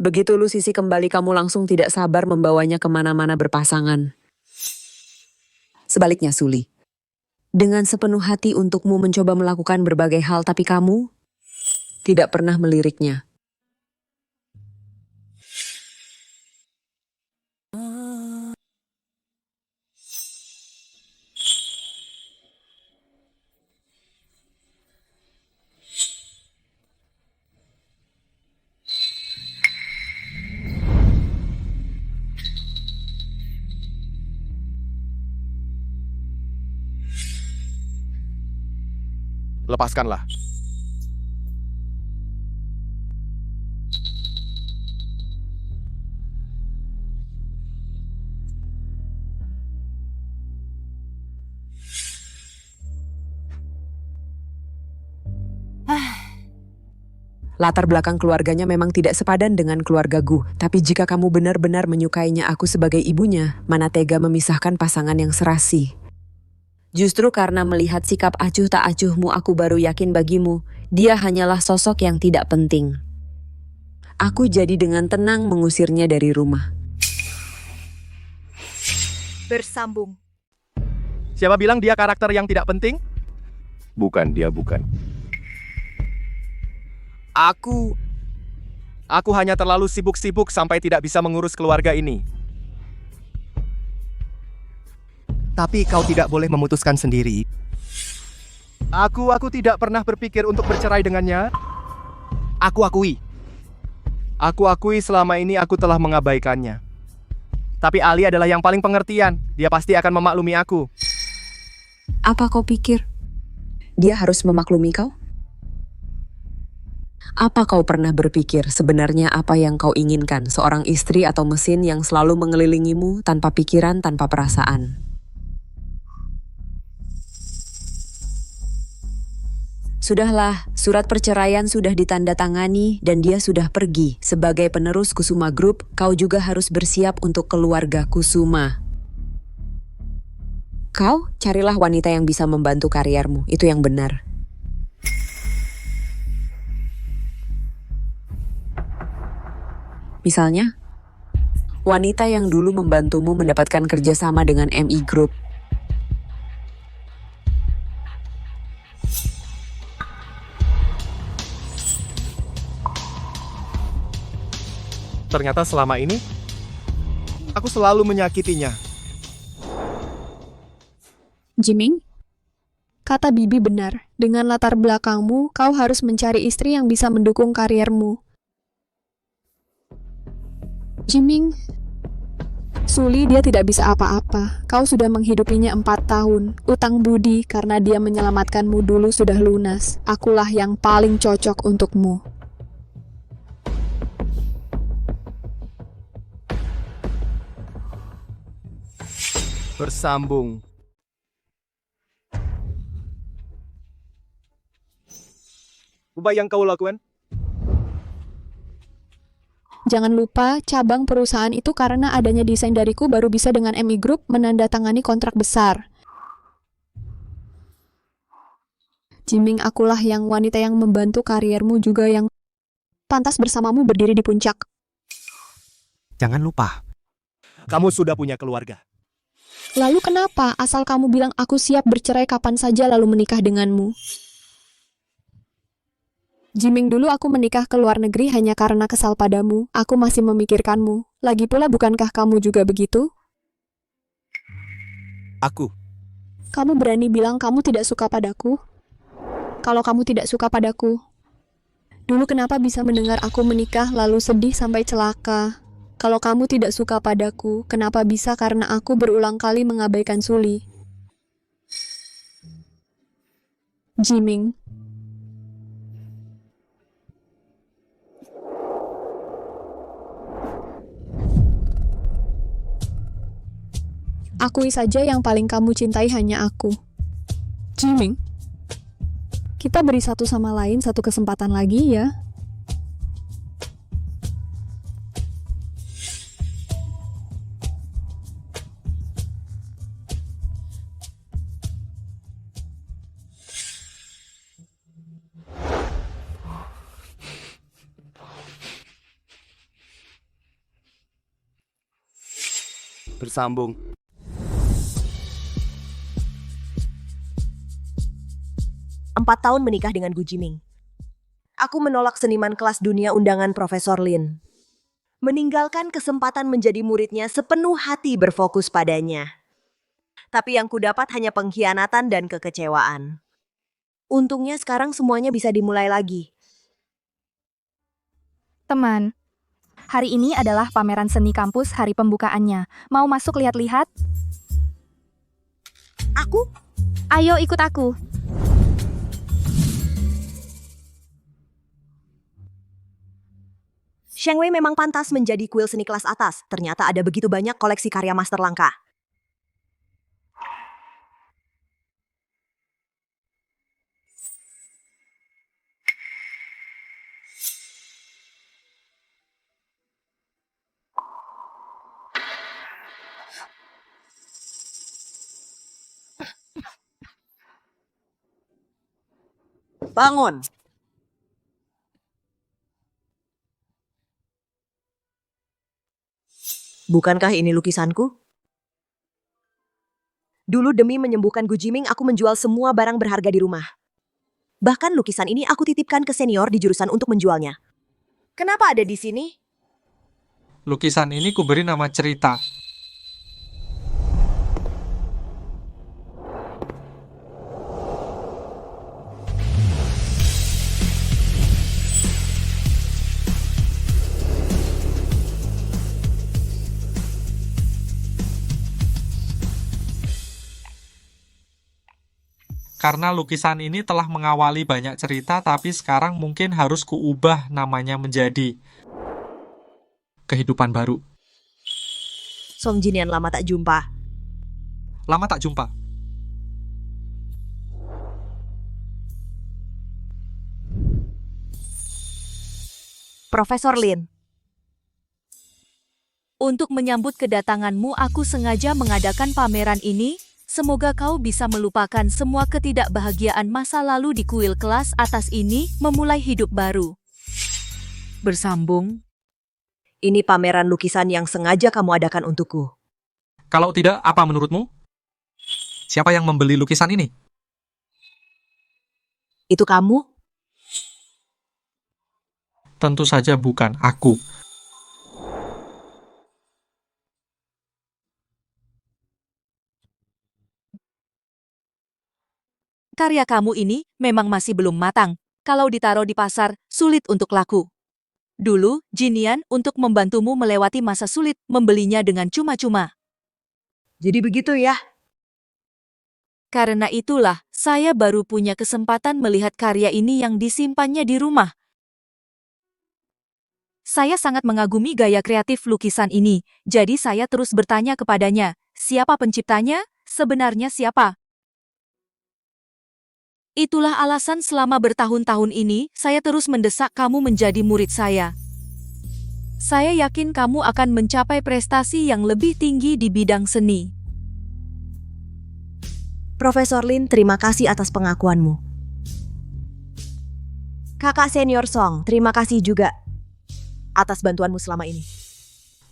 Begitu Lusisi kembali, kamu langsung tidak sabar membawanya kemana-mana berpasangan. Sebaliknya Suli. Dengan sepenuh hati untukmu mencoba melakukan berbagai hal, tapi kamu tidak pernah meliriknya. lepaskanlah. Latar belakang keluarganya memang tidak sepadan dengan keluarga Gu, tapi jika kamu benar-benar menyukainya aku sebagai ibunya, mana tega memisahkan pasangan yang serasi. Justru karena melihat sikap acuh tak acuhmu aku baru yakin bagimu, dia hanyalah sosok yang tidak penting. Aku jadi dengan tenang mengusirnya dari rumah. Bersambung. Siapa bilang dia karakter yang tidak penting? Bukan, dia bukan. Aku hanya terlalu sibuk-sibuk sampai tidak bisa mengurus keluarga ini. Tapi kau tidak boleh memutuskan sendiri. Aku tidak pernah berpikir untuk bercerai dengannya. Aku akui selama ini aku telah mengabaikannya. Tapi Ali adalah yang paling pengertian. Dia pasti akan memaklumi aku. Apa kau pikir? Dia harus memaklumi kau? Apa kau pernah berpikir sebenarnya apa yang kau inginkan, seorang istri atau mesin yang selalu mengelilingimu tanpa pikiran, tanpa perasaan? Sudahlah, surat perceraian sudah ditandatangani dan dia sudah pergi. Sebagai penerus Kusuma Group, kau juga harus bersiap untuk keluarga Kusuma. Kau carilah wanita yang bisa membantu kariermu, itu yang benar. Misalnya, wanita yang dulu membantumu mendapatkan kerjasama dengan MI Group. Ternyata selama ini, aku selalu menyakitinya. Jiming, kata Bibi benar. Dengan latar belakangmu, kau harus mencari istri yang bisa mendukung kariermu. Jiming, Suli dia tidak bisa apa-apa. Kau sudah menghidupinya 4 tahun. Utang budi karena dia menyelamatkanmu dulu sudah lunas. Akulah yang paling cocok untukmu. Bersambung. Apa yang kau lakukan? Jangan lupa, cabang perusahaan itu karena adanya desain dariku baru bisa dengan MI Group menandatangani kontrak besar. Jiming, akulah yang wanita yang membantu kariermu juga yang pantas bersamamu berdiri di puncak. Jangan lupa, kamu sudah punya keluarga. Lalu kenapa asal kamu bilang aku siap bercerai kapan saja lalu menikah denganmu? Jiming, dulu aku menikah ke luar negeri hanya karena kesal padamu. Aku masih memikirkanmu. Lagi pula bukankah kamu juga begitu? Kamu berani bilang kamu tidak suka padaku? Kalau kamu tidak suka padaku, dulu kenapa bisa mendengar aku menikah lalu sedih sampai celaka? Kalau kamu tidak suka padaku, kenapa bisa karena aku berulang kali mengabaikan Suli? Jiming. Akui saja yang paling kamu cintai hanya aku. Jiming. Kita beri satu sama lain satu kesempatan lagi ya. Bersambung. Empat tahun menikah dengan Gu Jiming. Aku menolak seniman kelas dunia undangan Profesor Lin. Meninggalkan kesempatan menjadi muridnya sepenuh hati berfokus padanya. Tapi yang kudapat hanya pengkhianatan dan kekecewaan. Untungnya sekarang semuanya bisa dimulai lagi. Teman, hari ini adalah pameran seni kampus hari pembukaannya. Mau masuk lihat-lihat? Aku? Ayo ikut aku. Sheng Wei memang pantas menjadi kuil seni kelas atas. Ternyata ada begitu banyak koleksi karya master langka. Bangun! Bukankah ini lukisanku? Dulu demi menyembuhkan Gu Jiming, aku menjual semua barang berharga di rumah. Bahkan lukisan ini aku titipkan ke senior di jurusan untuk menjualnya. Kenapa ada di sini? Lukisan ini kuberi nama cerita. Karena lukisan ini telah mengawali banyak cerita, tapi sekarang mungkin harus kuubah namanya menjadi kehidupan baru. Song Jin yang lama tak jumpa. Lama tak jumpa. Profesor Lin. Untuk menyambut kedatanganmu, aku sengaja mengadakan pameran ini. Semoga kau bisa melupakan semua ketidakbahagiaan masa lalu di kuil kelas atas ini, memulai hidup baru. Bersambung. Ini pameran lukisan yang sengaja kamu adakan untukku. Kalau tidak, apa menurutmu? Siapa yang membeli lukisan ini? Itu kamu? Tentu saja bukan aku. Karya kamu ini memang masih belum matang. Kalau ditaruh di pasar, sulit untuk laku. Dulu, Jinian untuk membantumu melewati masa sulit membelinya dengan cuma-cuma. Jadi begitu ya? Karena itulah, saya baru punya kesempatan melihat karya ini yang disimpannya di rumah. Saya sangat mengagumi gaya kreatif lukisan ini, jadi saya terus bertanya kepadanya, siapa penciptanya? Sebenarnya siapa? Itulah alasan selama bertahun-tahun ini, saya terus mendesak kamu menjadi murid saya. Saya yakin kamu akan mencapai prestasi yang lebih tinggi di bidang seni. Profesor Lin, terima kasih atas pengakuanmu. Kakak senior Song, terima kasih juga atas bantuanmu selama ini.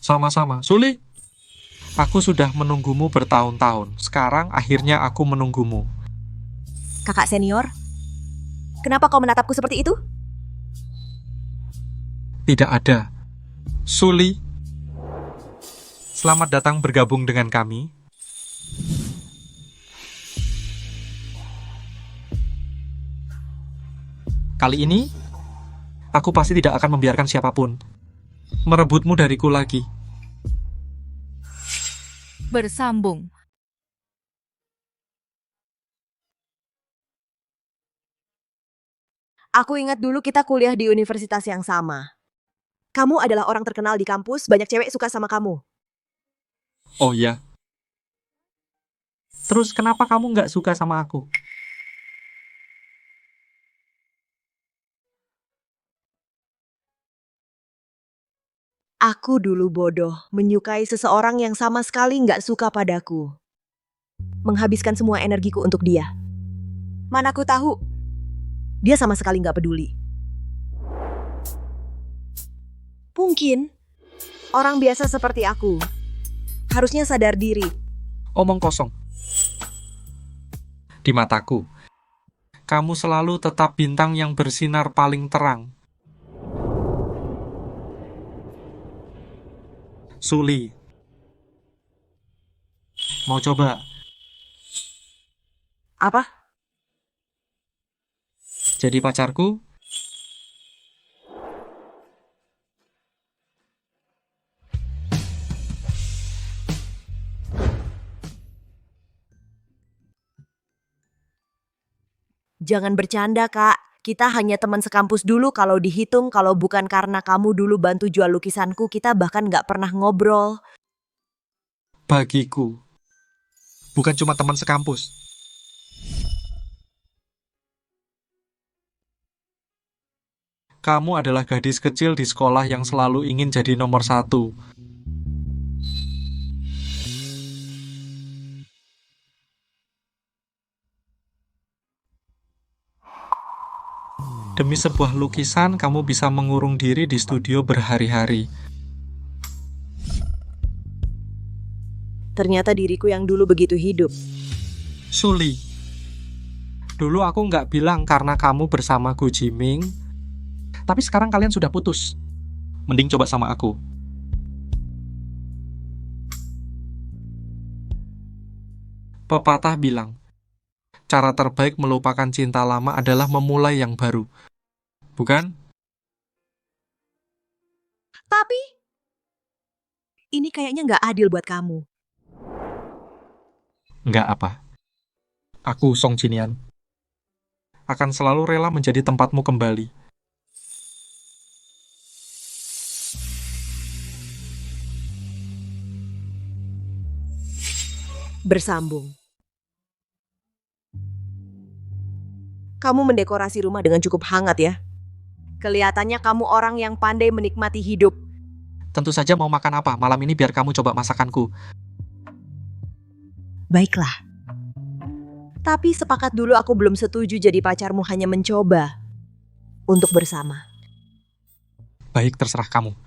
Sama-sama. Suli, aku sudah menunggumu bertahun-tahun. Sekarang akhirnya aku menunggumu. Kakak senior, kenapa kau menatapku seperti itu? Tidak ada. Suli, selamat datang bergabung dengan kami. Kali ini, aku pasti tidak akan membiarkan siapapun merebutmu dariku lagi. Bersambung. Aku ingat dulu kita kuliah di universitas yang sama. Kamu adalah orang terkenal di kampus, banyak cewek suka sama kamu. Oh ya. Terus kenapa kamu nggak suka sama aku? Aku dulu bodoh, menyukai seseorang yang sama sekali nggak suka padaku. Menghabiskan semua energiku untuk dia. Mana aku tahu, dia sama sekali nggak peduli. Mungkin, orang biasa seperti aku harusnya sadar diri. Omong kosong. Di mataku, kamu selalu tetap bintang yang bersinar paling terang. Suli, mau coba? Apa? Jadi pacarku? Jangan bercanda, Kak. Kita hanya teman sekampus dulu kalau dihitung, kalau bukan karena kamu dulu bantu jual lukisanku, kita bahkan nggak pernah ngobrol. Bagiku, bukan cuma teman sekampus. Kamu adalah gadis kecil di sekolah yang selalu ingin jadi nomor 1. Demi sebuah lukisan, kamu bisa mengurung diri di studio berhari-hari. Ternyata diriku yang dulu begitu hidup. Suli, dulu aku nggak bilang karena kamu bersama Gu Jiming, tapi sekarang kalian sudah putus. Mending coba sama aku. Pepatah bilang, cara terbaik melupakan cinta lama adalah memulai yang baru. Bukan? Tapi, ini kayaknya nggak adil buat kamu. Nggak apa. Aku, Song Jinian, akan selalu rela menjadi tempatmu kembali. Bersambung. Kamu mendekorasi rumah dengan cukup hangat ya. Kelihatannya kamu orang yang pandai menikmati hidup. Tentu saja mau makan apa malam ini biar kamu coba masakanku. Baiklah. Tapi sepakat dulu aku belum setuju jadi pacarmu hanya mencoba untuk bersama. Baik, terserah kamu.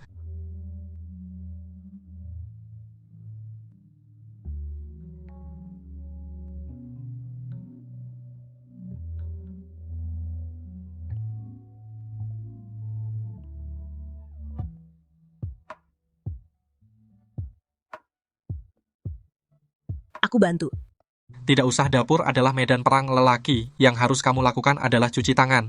Aku bantu. Tidak usah, dapur adalah medan perang lelaki. Yang harus kamu lakukan adalah cuci tangan.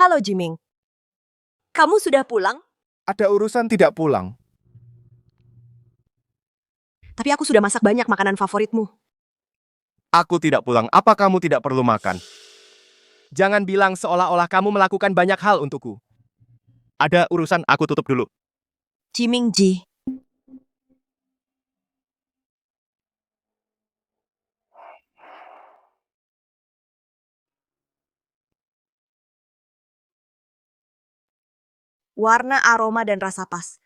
Halo Jiming. Kamu sudah pulang? Ada urusan tidak pulang. Tapi aku sudah masak banyak makanan favoritmu. Aku tidak pulang. Apa kamu tidak perlu makan? Jangan bilang seolah-olah kamu melakukan banyak hal untukku. Ada urusan, aku tutup dulu. Jiming Ji. Warna, aroma, dan rasa pas.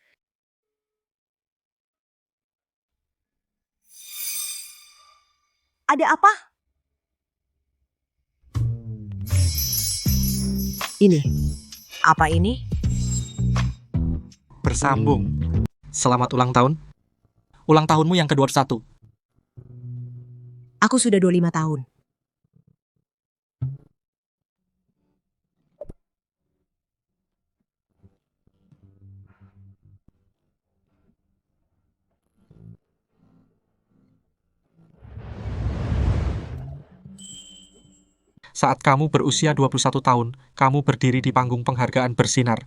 Ada apa? Ini. Apa ini? Bersambung. Selamat ulang tahun. Ulang tahunmu yang ke-21. Aku sudah 25 tahun. Saat kamu berusia 21 tahun, kamu berdiri di panggung penghargaan bersinar.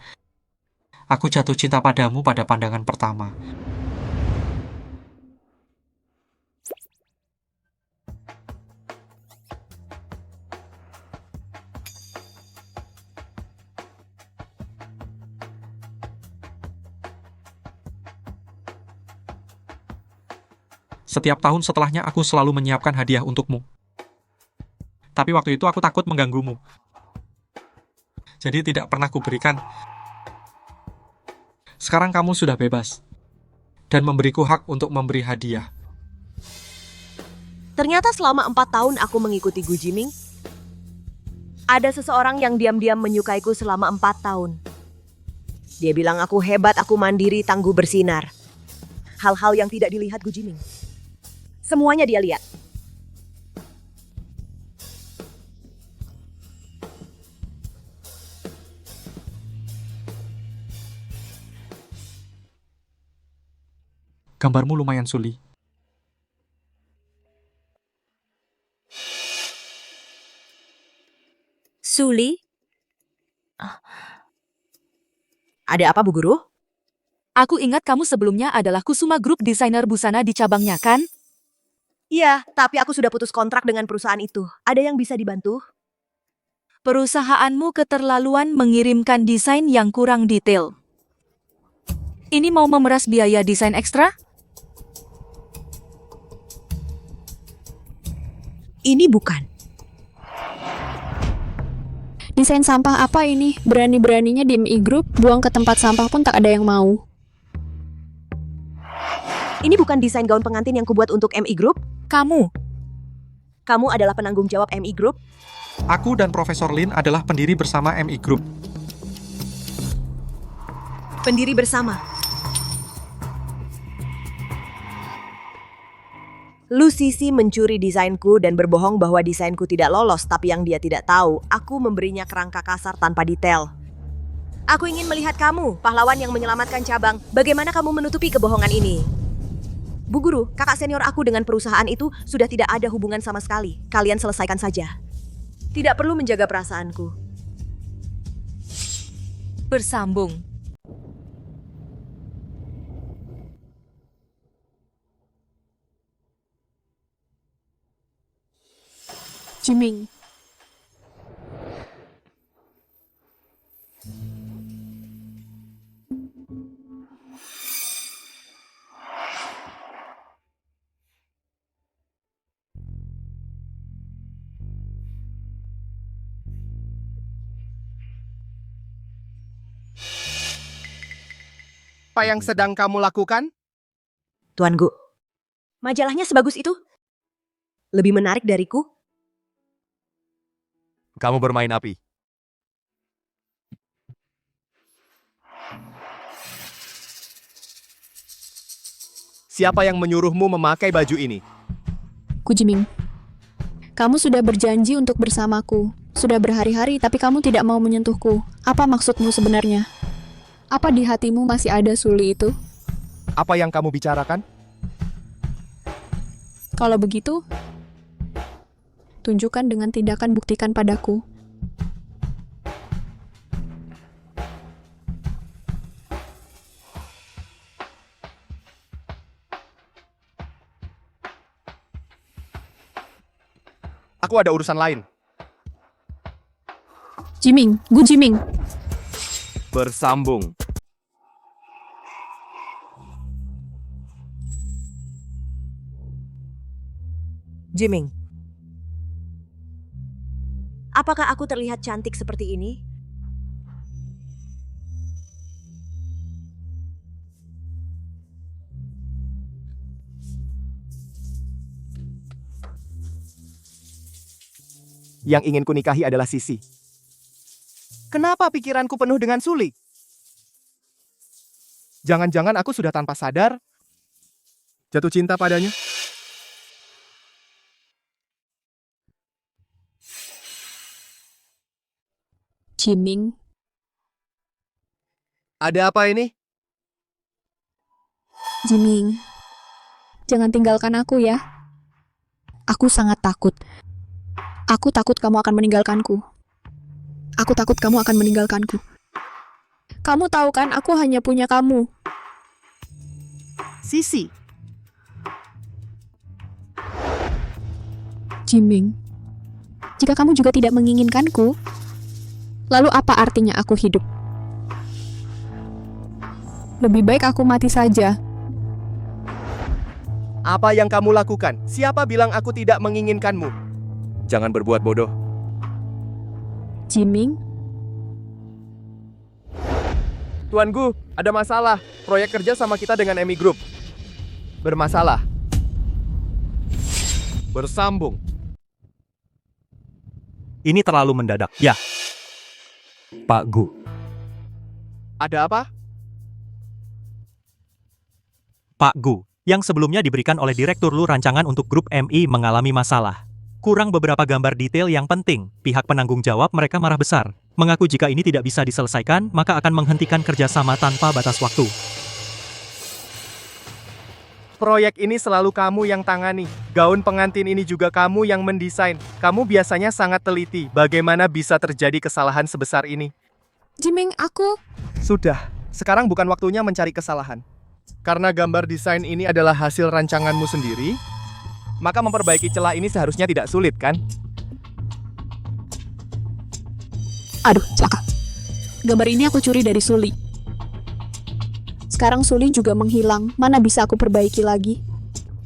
Aku jatuh cinta padamu pada pandangan pertama. Setiap tahun setelahnya aku selalu menyiapkan hadiah untukmu. Tapi waktu itu aku takut mengganggumu. Jadi tidak pernah kuberikan. Sekarang kamu sudah bebas. Dan memberiku hak untuk memberi hadiah. Ternyata selama 4 tahun aku mengikuti Gu Jiming, ada seseorang yang diam-diam menyukaiku selama 4 tahun. Dia bilang aku hebat, aku mandiri, tangguh, bersinar. Hal-hal yang tidak dilihat Gu Jiming. Semuanya dia lihat. Gambarmu lumayan Suli. Suli? Ada apa, Bu Guru? Aku ingat kamu sebelumnya adalah Kusuma Group desainer busana di cabangnya, kan? Iya, tapi aku sudah putus kontrak dengan perusahaan itu. Ada yang bisa dibantu? Perusahaanmu keterlaluan mengirimkan desain yang kurang detail. Ini mau memeras biaya desain ekstra? Ini bukan. Desain sampah apa ini? Berani-beraninya di MI Group, buang ke tempat sampah pun tak ada yang mau. Ini bukan desain gaun pengantin yang kubuat untuk MI Group? Kamu adalah penanggung jawab MI Group? Aku dan Profesor Lin adalah pendiri bersama MI Group. Pendiri bersama. Lu Sisi mencuri desainku dan berbohong bahwa desainku tidak lolos, tapi yang dia tidak tahu, aku memberinya kerangka kasar tanpa detail. Aku ingin melihat kamu, pahlawan yang menyelamatkan cabang. Bagaimana kamu menutupi kebohongan ini? Bu Guru, kakak senior aku dengan perusahaan itu sudah tidak ada hubungan sama sekali. Kalian selesaikan saja. Tidak perlu menjaga perasaanku. bersambung. Jiming. Apa yang sedang kamu lakukan? Tuan Gu, majalahnya sebagus itu? Lebih menarik dariku? Kamu bermain api. Siapa yang menyuruhmu memakai baju ini? Jiming. Kamu sudah berjanji untuk bersamaku. Sudah berhari-hari tapi kamu tidak mau menyentuhku. Apa maksudmu sebenarnya? Apa di hatimu masih ada Suli itu? Apa yang kamu bicarakan? Kalau begitu, tunjukkan dengan tindakan, buktikan padaku. Aku ada urusan lain. Jiming, Gu Jiming. Bersambung. Jiming. Apakah aku terlihat cantik seperti ini? Yang ingin kunikahi adalah Sisi. Kenapa pikiranku penuh dengan Suli? Jangan-jangan aku sudah tanpa sadar jatuh cinta padanya? Jiming. Ada apa ini? Jiming. Jangan tinggalkan aku ya. Aku sangat takut. Aku takut kamu akan meninggalkanku. Aku takut kamu akan meninggalkanku. Kamu tahu kan, aku hanya punya kamu. Sisi. Jiming. Jika kamu juga tidak menginginkanku, lalu apa artinya aku hidup? Lebih baik aku mati saja. Apa yang kamu lakukan? Siapa bilang aku tidak menginginkanmu? Jangan berbuat bodoh. Jiming. Tuan Gu, ada masalah. Proyek kerja sama kita dengan MI Group bermasalah. Bersambung. Ini terlalu mendadak. Ya. Pak Gu. Ada apa? Pak Gu, yang sebelumnya diberikan oleh Direktur Lu rancangan untuk grup MI mengalami masalah. Kurang beberapa gambar detail yang penting. Pihak penanggung jawab mereka marah besar. Mengaku jika ini tidak bisa diselesaikan, maka akan menghentikan kerjasama tanpa batas waktu. Proyek ini selalu kamu yang tangani. Gaun pengantin ini juga kamu yang mendesain. Kamu biasanya sangat teliti. Bagaimana bisa terjadi kesalahan sebesar ini? Jiming, aku... Sudah, sekarang bukan waktunya mencari kesalahan. Karena gambar desain ini adalah hasil rancanganmu sendiri, maka memperbaiki celah ini seharusnya tidak sulit, kan? Aduh, celaka. Gambar ini aku curi dari Suli. Sekarang Suli juga menghilang. Mana bisa aku perbaiki lagi?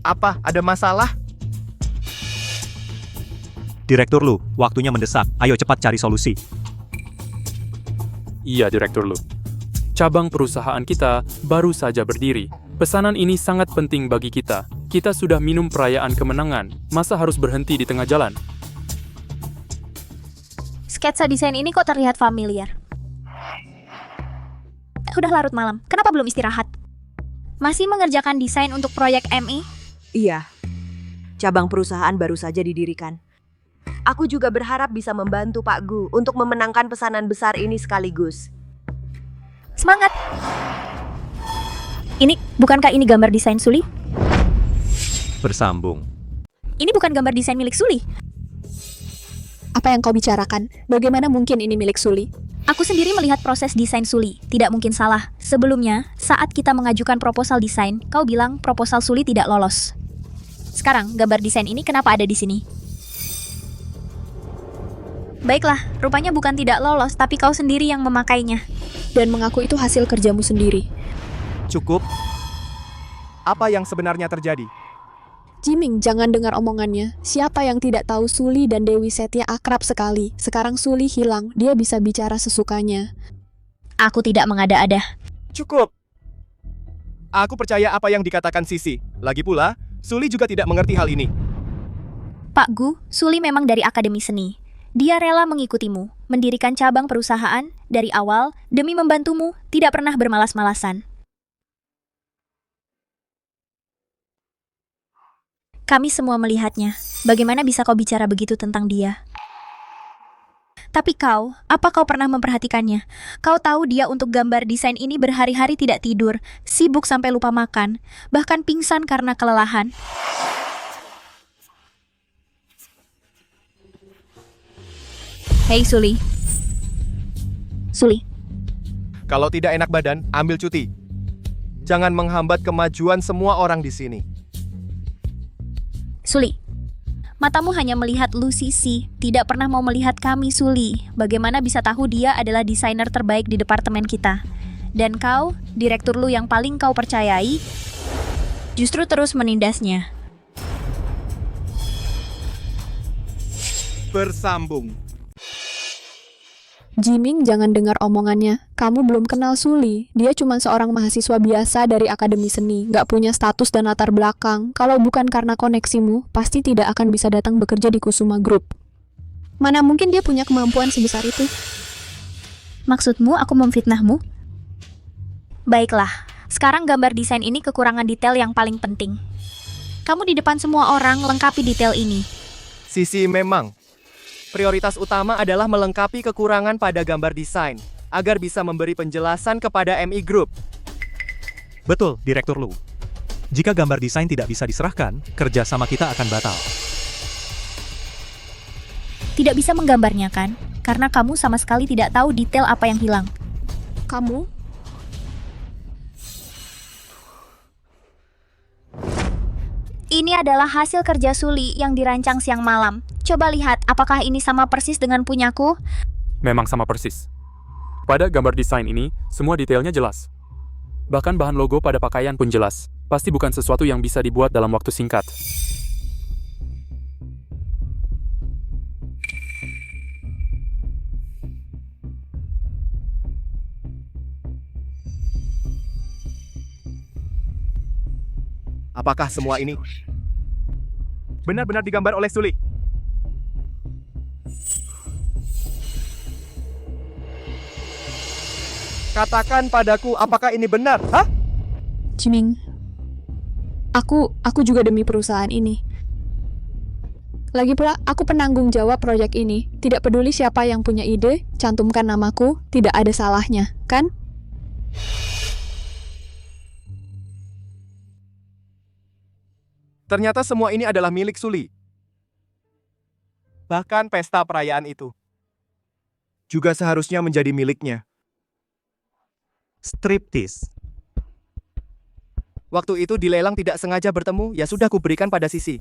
Apa? Ada masalah? Direktur Lu, waktunya mendesak. Ayo cepat cari solusi. Iya, Direktur Lu. Cabang perusahaan kita baru saja berdiri. Pesanan ini sangat penting bagi kita. Kita sudah minum perayaan kemenangan. Masa harus berhenti di tengah jalan? Sketsa desain ini kok terlihat familiar. Udah larut malam, kenapa belum istirahat? Masih mengerjakan desain untuk proyek MI? Iya, cabang perusahaan baru saja didirikan. Aku juga berharap bisa membantu Pak Gu untuk memenangkan pesanan besar ini sekaligus. Semangat! Bukankah ini gambar desain Suli? Bersambung. Ini bukan gambar desain milik Suli. Apa yang kau bicarakan? Bagaimana mungkin ini milik Suli? Aku sendiri melihat proses desain Suli. Tidak mungkin salah. Sebelumnya, saat kita mengajukan proposal desain, kau bilang proposal Suli tidak lolos. Sekarang, gambar desain ini kenapa ada di sini? Baiklah, rupanya bukan tidak lolos, tapi kau sendiri yang memakainya. Dan mengaku itu hasil kerjamu sendiri. Cukup. Apa yang sebenarnya terjadi? Jiming, jangan dengar omongannya. Siapa yang tidak tahu Suli dan Dewi Setia akrab sekali. Sekarang Suli hilang, dia bisa bicara sesukanya. Aku tidak mengada-ada. Cukup. Aku percaya apa yang dikatakan Sisi. Lagi pula, Suli juga tidak mengerti hal ini. Pak Gu, Suli memang dari Akademi Seni. Dia rela mengikutimu, mendirikan cabang perusahaan dari awal demi membantumu, tidak pernah bermalas-malasan. Kami semua melihatnya. Bagaimana bisa kau bicara begitu tentang dia? Tapi kau, apa kau pernah memperhatikannya? Kau tahu dia untuk gambar desain ini berhari-hari tidak tidur, sibuk sampai lupa makan, bahkan pingsan karena kelelahan. Hei Suli. Suli. Kalau tidak enak badan, ambil cuti. Jangan menghambat kemajuan semua orang di sini. Suli, matamu hanya melihat Lu Sisi, tidak pernah mau melihat kami Suli. Bagaimana bisa tahu dia adalah desainer terbaik di departemen kita? Dan kau, direktur Lu yang paling kau percayai, justru terus menindasnya. Bersambung. Jiming, jangan dengar omongannya. Kamu belum kenal Suli. Dia cuma seorang mahasiswa biasa dari Akademi Seni, nggak punya status dan latar belakang. Kalau bukan karena koneksimu, pasti tidak akan bisa datang bekerja di Kusuma Group. Mana mungkin dia punya kemampuan sebesar itu? Maksudmu aku memfitnahmu? Baiklah, sekarang gambar desain ini kekurangan detail yang paling penting. Kamu di depan semua orang lengkapi detail ini. Sisi memang. Prioritas utama adalah melengkapi kekurangan pada gambar desain, agar bisa memberi penjelasan kepada MI Group. Betul, Direktur Lu. Jika gambar desain tidak bisa diserahkan, kerjasama kita akan batal. Tidak bisa menggambarnya kan? Karena kamu sama sekali tidak tahu detail apa yang hilang. Kamu? Ini adalah hasil kerja Suli yang dirancang siang malam. Coba lihat, apakah ini sama persis dengan punyaku? Memang sama persis. Pada gambar desain ini, semua detailnya jelas. Bahkan bahan logo pada pakaian pun jelas. Pasti bukan sesuatu yang bisa dibuat dalam waktu singkat. Apakah semua ini benar-benar digambar oleh Suli? Katakan padaku, apakah ini benar? Hah? Jiming, aku juga demi perusahaan ini. Lagi pula, aku penanggung jawab proyek ini. Tidak peduli siapa yang punya ide, cantumkan namaku, tidak ada salahnya, kan? Ternyata semua ini adalah milik Suli. Bahkan pesta perayaan itu juga seharusnya menjadi miliknya. Striptease. Waktu itu di lelang tidak sengaja bertemu, ya sudah kuberikan pada Sisi.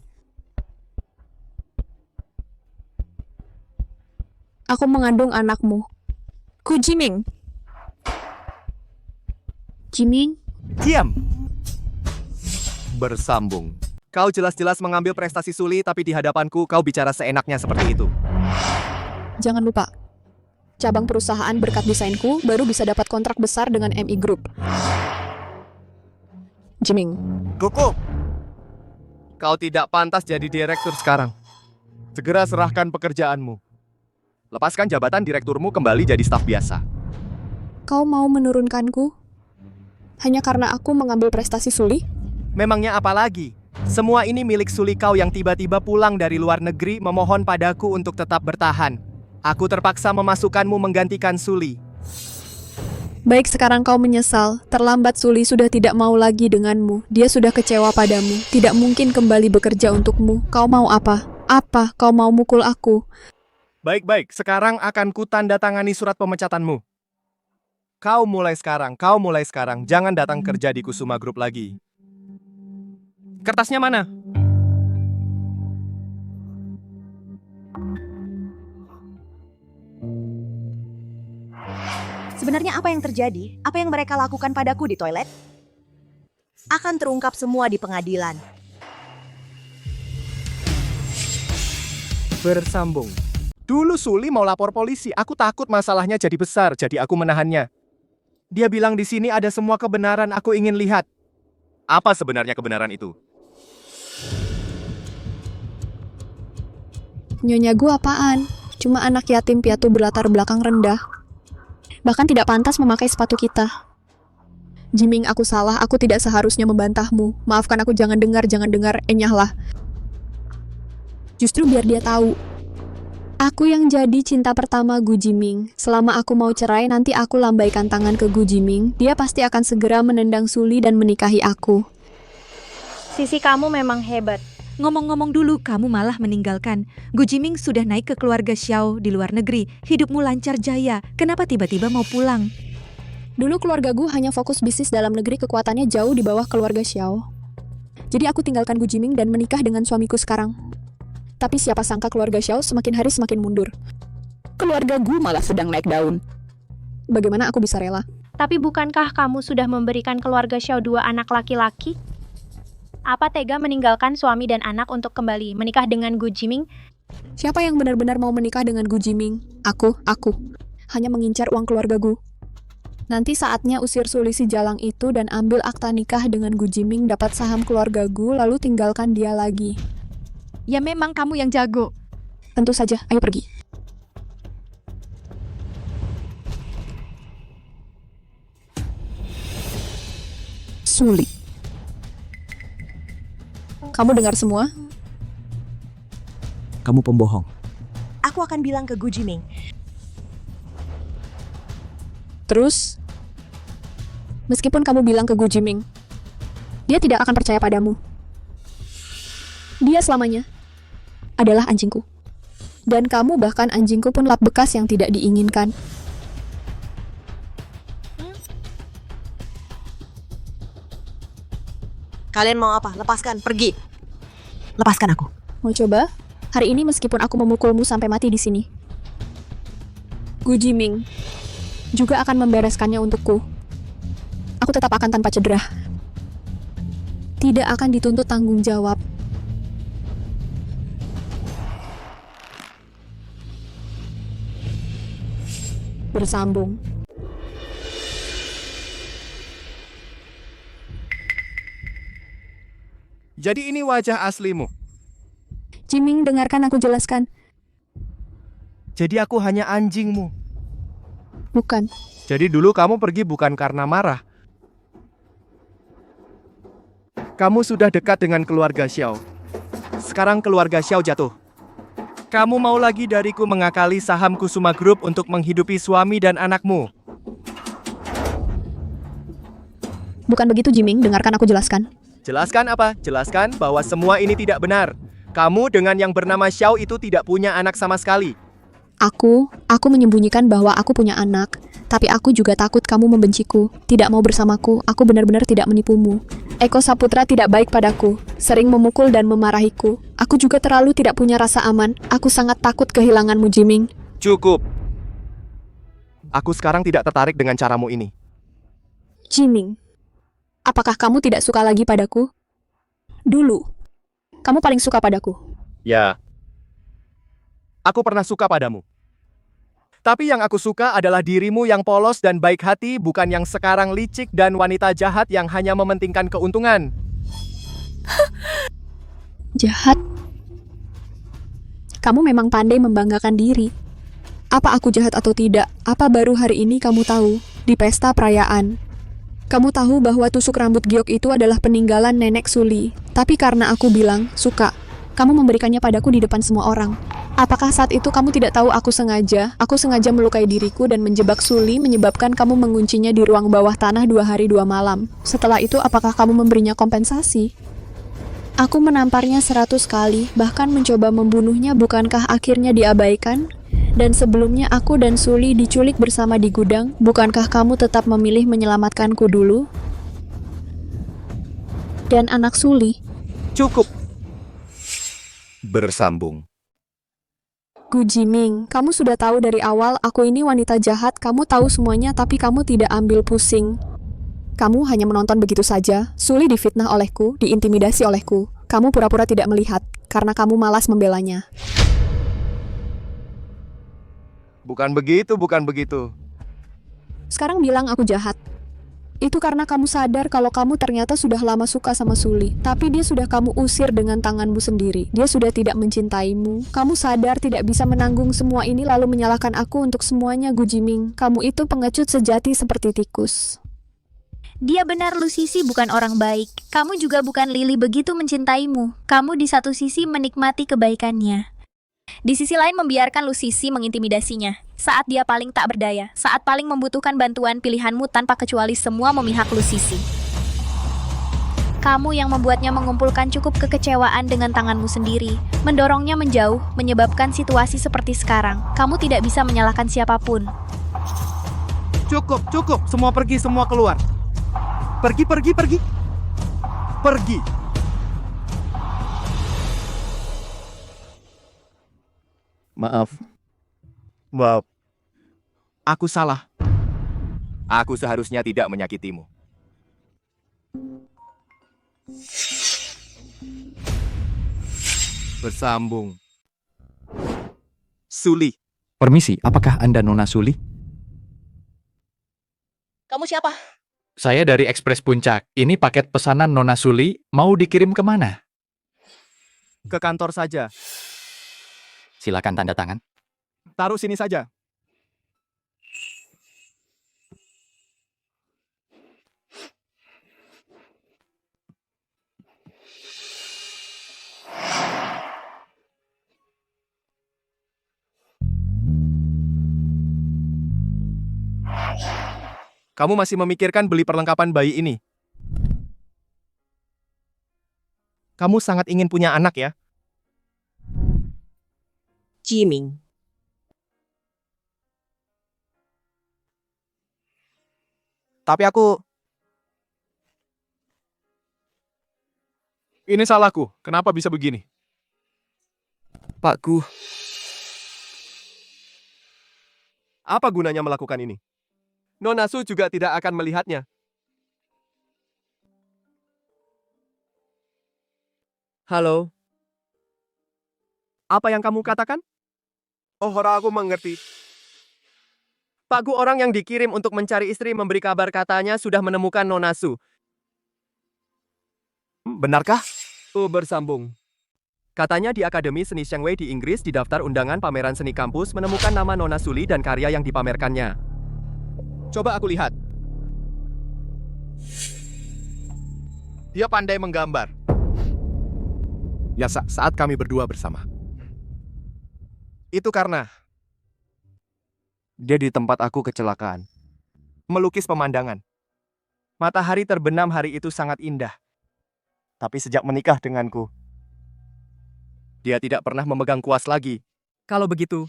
Aku mengandung anakmu. Gu Jiming. Jiming, Diam! Bersambung. Kau jelas-jelas mengambil prestasi Suli, tapi di hadapanku kau bicara seenaknya seperti itu. Jangan lupa, cabang perusahaan berkat desainku baru bisa dapat kontrak besar dengan MI Group. Jiming. Koko! Kau tidak pantas jadi direktur sekarang. Segera serahkan pekerjaanmu. Lepaskan jabatan direkturmu kembali jadi staf biasa. Kau mau menurunkanku? Hanya karena aku mengambil prestasi Suli? Memangnya apa lagi? Semua ini milik Suli kau yang tiba-tiba pulang dari luar negeri memohon padaku untuk tetap bertahan. Aku terpaksa memasukkanmu menggantikan Suli. Baik, sekarang kau menyesal. Terlambat, Suli sudah tidak mau lagi denganmu. Dia sudah kecewa padamu. Tidak mungkin kembali bekerja untukmu. Kau mau apa? Apa? Kau mau mukul aku? Baik-baik, sekarang akan kutandatangani surat pemecatanmu. Kau mulai sekarang. Jangan datang kerja di Kusuma Group lagi. Kertasnya mana? Sebenarnya apa yang terjadi? Apa yang mereka lakukan padaku di toilet? Akan terungkap semua di pengadilan. Bersambung. Dulu Suli mau lapor polisi, aku takut masalahnya jadi besar, jadi aku menahannya. Dia bilang di sini ada semua kebenaran, aku ingin lihat. Apa sebenarnya kebenaran itu? Nyonya Gu apaan? Cuma anak yatim piatu berlatar belakang rendah. Bahkan tidak pantas memakai sepatu kita. Jiming, aku salah. Aku tidak seharusnya membantahmu. Maafkan aku, jangan dengar, enyahlah. Justru biar dia tahu. Aku yang jadi cinta pertama Gu Jiming. Selama aku mau cerai, nanti aku lambaikan tangan ke Gu Jiming. Dia pasti akan segera menendang Suli dan menikahi aku. Sisi kamu memang hebat. Ngomong-ngomong dulu, kamu malah meninggalkan. Gu Jiming sudah naik ke keluarga Xiao di luar negeri. Hidupmu lancar jaya. Kenapa tiba-tiba mau pulang? Dulu keluarga Gu hanya fokus bisnis dalam negeri, kekuatannya jauh di bawah keluarga Xiao. Jadi aku tinggalkan Gu Jiming dan menikah dengan suamiku sekarang. Tapi siapa sangka keluarga Xiao semakin hari semakin mundur. Keluarga Gu malah sedang naik daun. Bagaimana aku bisa rela? Tapi bukankah kamu sudah memberikan keluarga Xiao 2 anak laki-laki? Apa tega meninggalkan suami dan anak untuk kembali menikah dengan Gu Jiming? Siapa yang benar-benar mau menikah dengan Gu Jiming? Aku. Hanya mengincar uang keluarga Gu. Nanti saatnya usir Suli si jalang itu dan ambil akta nikah dengan Gu Jiming, dapat saham keluarga Gu, lalu tinggalkan dia lagi. Ya memang kamu yang jago. Tentu saja, ayo pergi. Suli. Kamu dengar semua? Kamu pembohong. Aku akan bilang ke Gu Jiming. Terus, meskipun kamu bilang ke Gu Jiming, dia tidak akan percaya padamu. Dia selamanya adalah anjingku. Dan kamu bahkan anjingku pun lap bekas yang tidak diinginkan. Kalian mau apa? Lepaskan, pergi. Lepaskan aku. Mau coba? Hari ini meskipun aku memukulmu sampai mati di sini, Gu Jiming juga akan membereskannya untukku. Aku tetap akan tanpa cedera. Tidak akan dituntut tanggung jawab. Bersambung. Jadi ini wajah aslimu. Jiming, dengarkan aku jelaskan. Jadi aku hanya anjingmu. Bukan. Jadi dulu kamu pergi bukan karena marah. Kamu sudah dekat dengan keluarga Xiao. Sekarang keluarga Xiao jatuh. Kamu mau lagi dariku mengakali saham Kusuma Group untuk menghidupi suami dan anakmu. Bukan begitu, Jiming. Dengarkan aku jelaskan. Jelaskan apa? Jelaskan bahwa semua ini tidak benar. Kamu dengan yang bernama Xiao itu tidak punya anak sama sekali. Aku menyembunyikan bahwa aku punya anak, tapi aku juga takut kamu membenciku, tidak mau bersamaku, aku benar-benar tidak menipumu. Eko Saputra tidak baik padaku, sering memukul dan memarahiku. Aku juga terlalu tidak punya rasa aman, aku sangat takut kehilanganmu, Jiming. Cukup. Aku sekarang tidak tertarik dengan caramu ini. Jiming, apakah kamu tidak suka lagi padaku? Dulu, kamu paling suka padaku. Ya. Aku pernah suka padamu. Tapi yang aku suka adalah dirimu yang polos dan baik hati, bukan yang sekarang licik dan wanita jahat yang hanya mementingkan keuntungan. Jahat. Kamu memang pandai membanggakan diri. Apa aku jahat atau tidak? Apa baru hari ini kamu tahu? Di pesta perayaan. Kamu tahu bahwa tusuk rambut giok itu adalah peninggalan nenek Suli. Tapi karena aku bilang, suka, kamu memberikannya padaku di depan semua orang. Apakah saat itu kamu tidak tahu aku sengaja melukai diriku dan menjebak Suli, menyebabkan kamu menguncinya di ruang bawah tanah 2 hari 2 malam. Setelah itu apakah kamu memberinya kompensasi? Aku menamparnya 100 kali, bahkan mencoba membunuhnya, bukankah akhirnya diabaikan? Dan sebelumnya aku dan Suli diculik bersama di gudang, bukankah kamu tetap memilih menyelamatkanku dulu? Dan anak Suli. Cukup. Bersambung. Gu Jiming, kamu sudah tahu dari awal aku ini wanita jahat, kamu tahu semuanya tapi kamu tidak ambil pusing. Kamu hanya menonton begitu saja, Suli difitnah olehku, diintimidasi olehku. Kamu pura-pura tidak melihat, karena kamu malas membelanya. Bukan begitu, bukan begitu. Sekarang bilang aku jahat. Itu karena kamu sadar kalau kamu ternyata sudah lama suka sama Suli. Tapi dia sudah kamu usir dengan tanganmu sendiri. Dia sudah tidak mencintaimu. Kamu sadar tidak bisa menanggung semua ini lalu menyalahkan aku untuk semuanya, Gu Jiming. Kamu itu pengecut sejati seperti tikus. Dia benar, Lu Sisi bukan orang baik. Kamu juga bukan Lily begitu mencintaimu. Kamu di satu sisi menikmati kebaikannya. Di sisi lain membiarkan Lu Sisi mengintimidasinya. Saat dia paling tak berdaya, saat paling membutuhkan bantuan pilihanmu tanpa kecuali semua memihak Lu Sisi. Kamu yang membuatnya mengumpulkan cukup kekecewaan dengan tanganmu sendiri, mendorongnya menjauh, menyebabkan situasi seperti sekarang. Kamu tidak bisa menyalahkan siapapun. Cukup, cukup. Semua pergi, semua keluar. Pergi, pergi, pergi. Pergi. Maaf. Maaf. Aku salah. Aku seharusnya tidak menyakitimu. Bersambung. Suli. Permisi, apakah Anda Nona Suli? Kamu siapa? Saya dari Ekspres Puncak. Ini paket pesanan Nona Suli. Mau dikirim kemana? Ke kantor saja. Silakan tanda tangan. Taruh sini saja. Kamu masih memikirkan beli perlengkapan bayi ini? Kamu sangat ingin punya anak ya? Jiming. Tapi aku... Ini salahku. Kenapa bisa begini? Pak Gu. Apa gunanya melakukan ini? Nona Su juga tidak akan melihatnya. Halo. Apa yang kamu katakan? Oh, aku mengerti. Pak Gu orang yang dikirim untuk mencari istri memberi kabar katanya sudah menemukan Nona Su. Benarkah? Bersambung. Katanya di Akademi Seni Shangwei di Inggris di daftar undangan pameran seni kampus menemukan nama Nona Suli dan karya yang dipamerkannya. Coba aku lihat. Dia pandai menggambar. Ya, saat kami berdua bersama. Itu karena dia di tempat aku kecelakaan. Melukis pemandangan. Matahari terbenam hari itu sangat indah. Tapi sejak menikah denganku, dia tidak pernah memegang kuas lagi. Kalau begitu,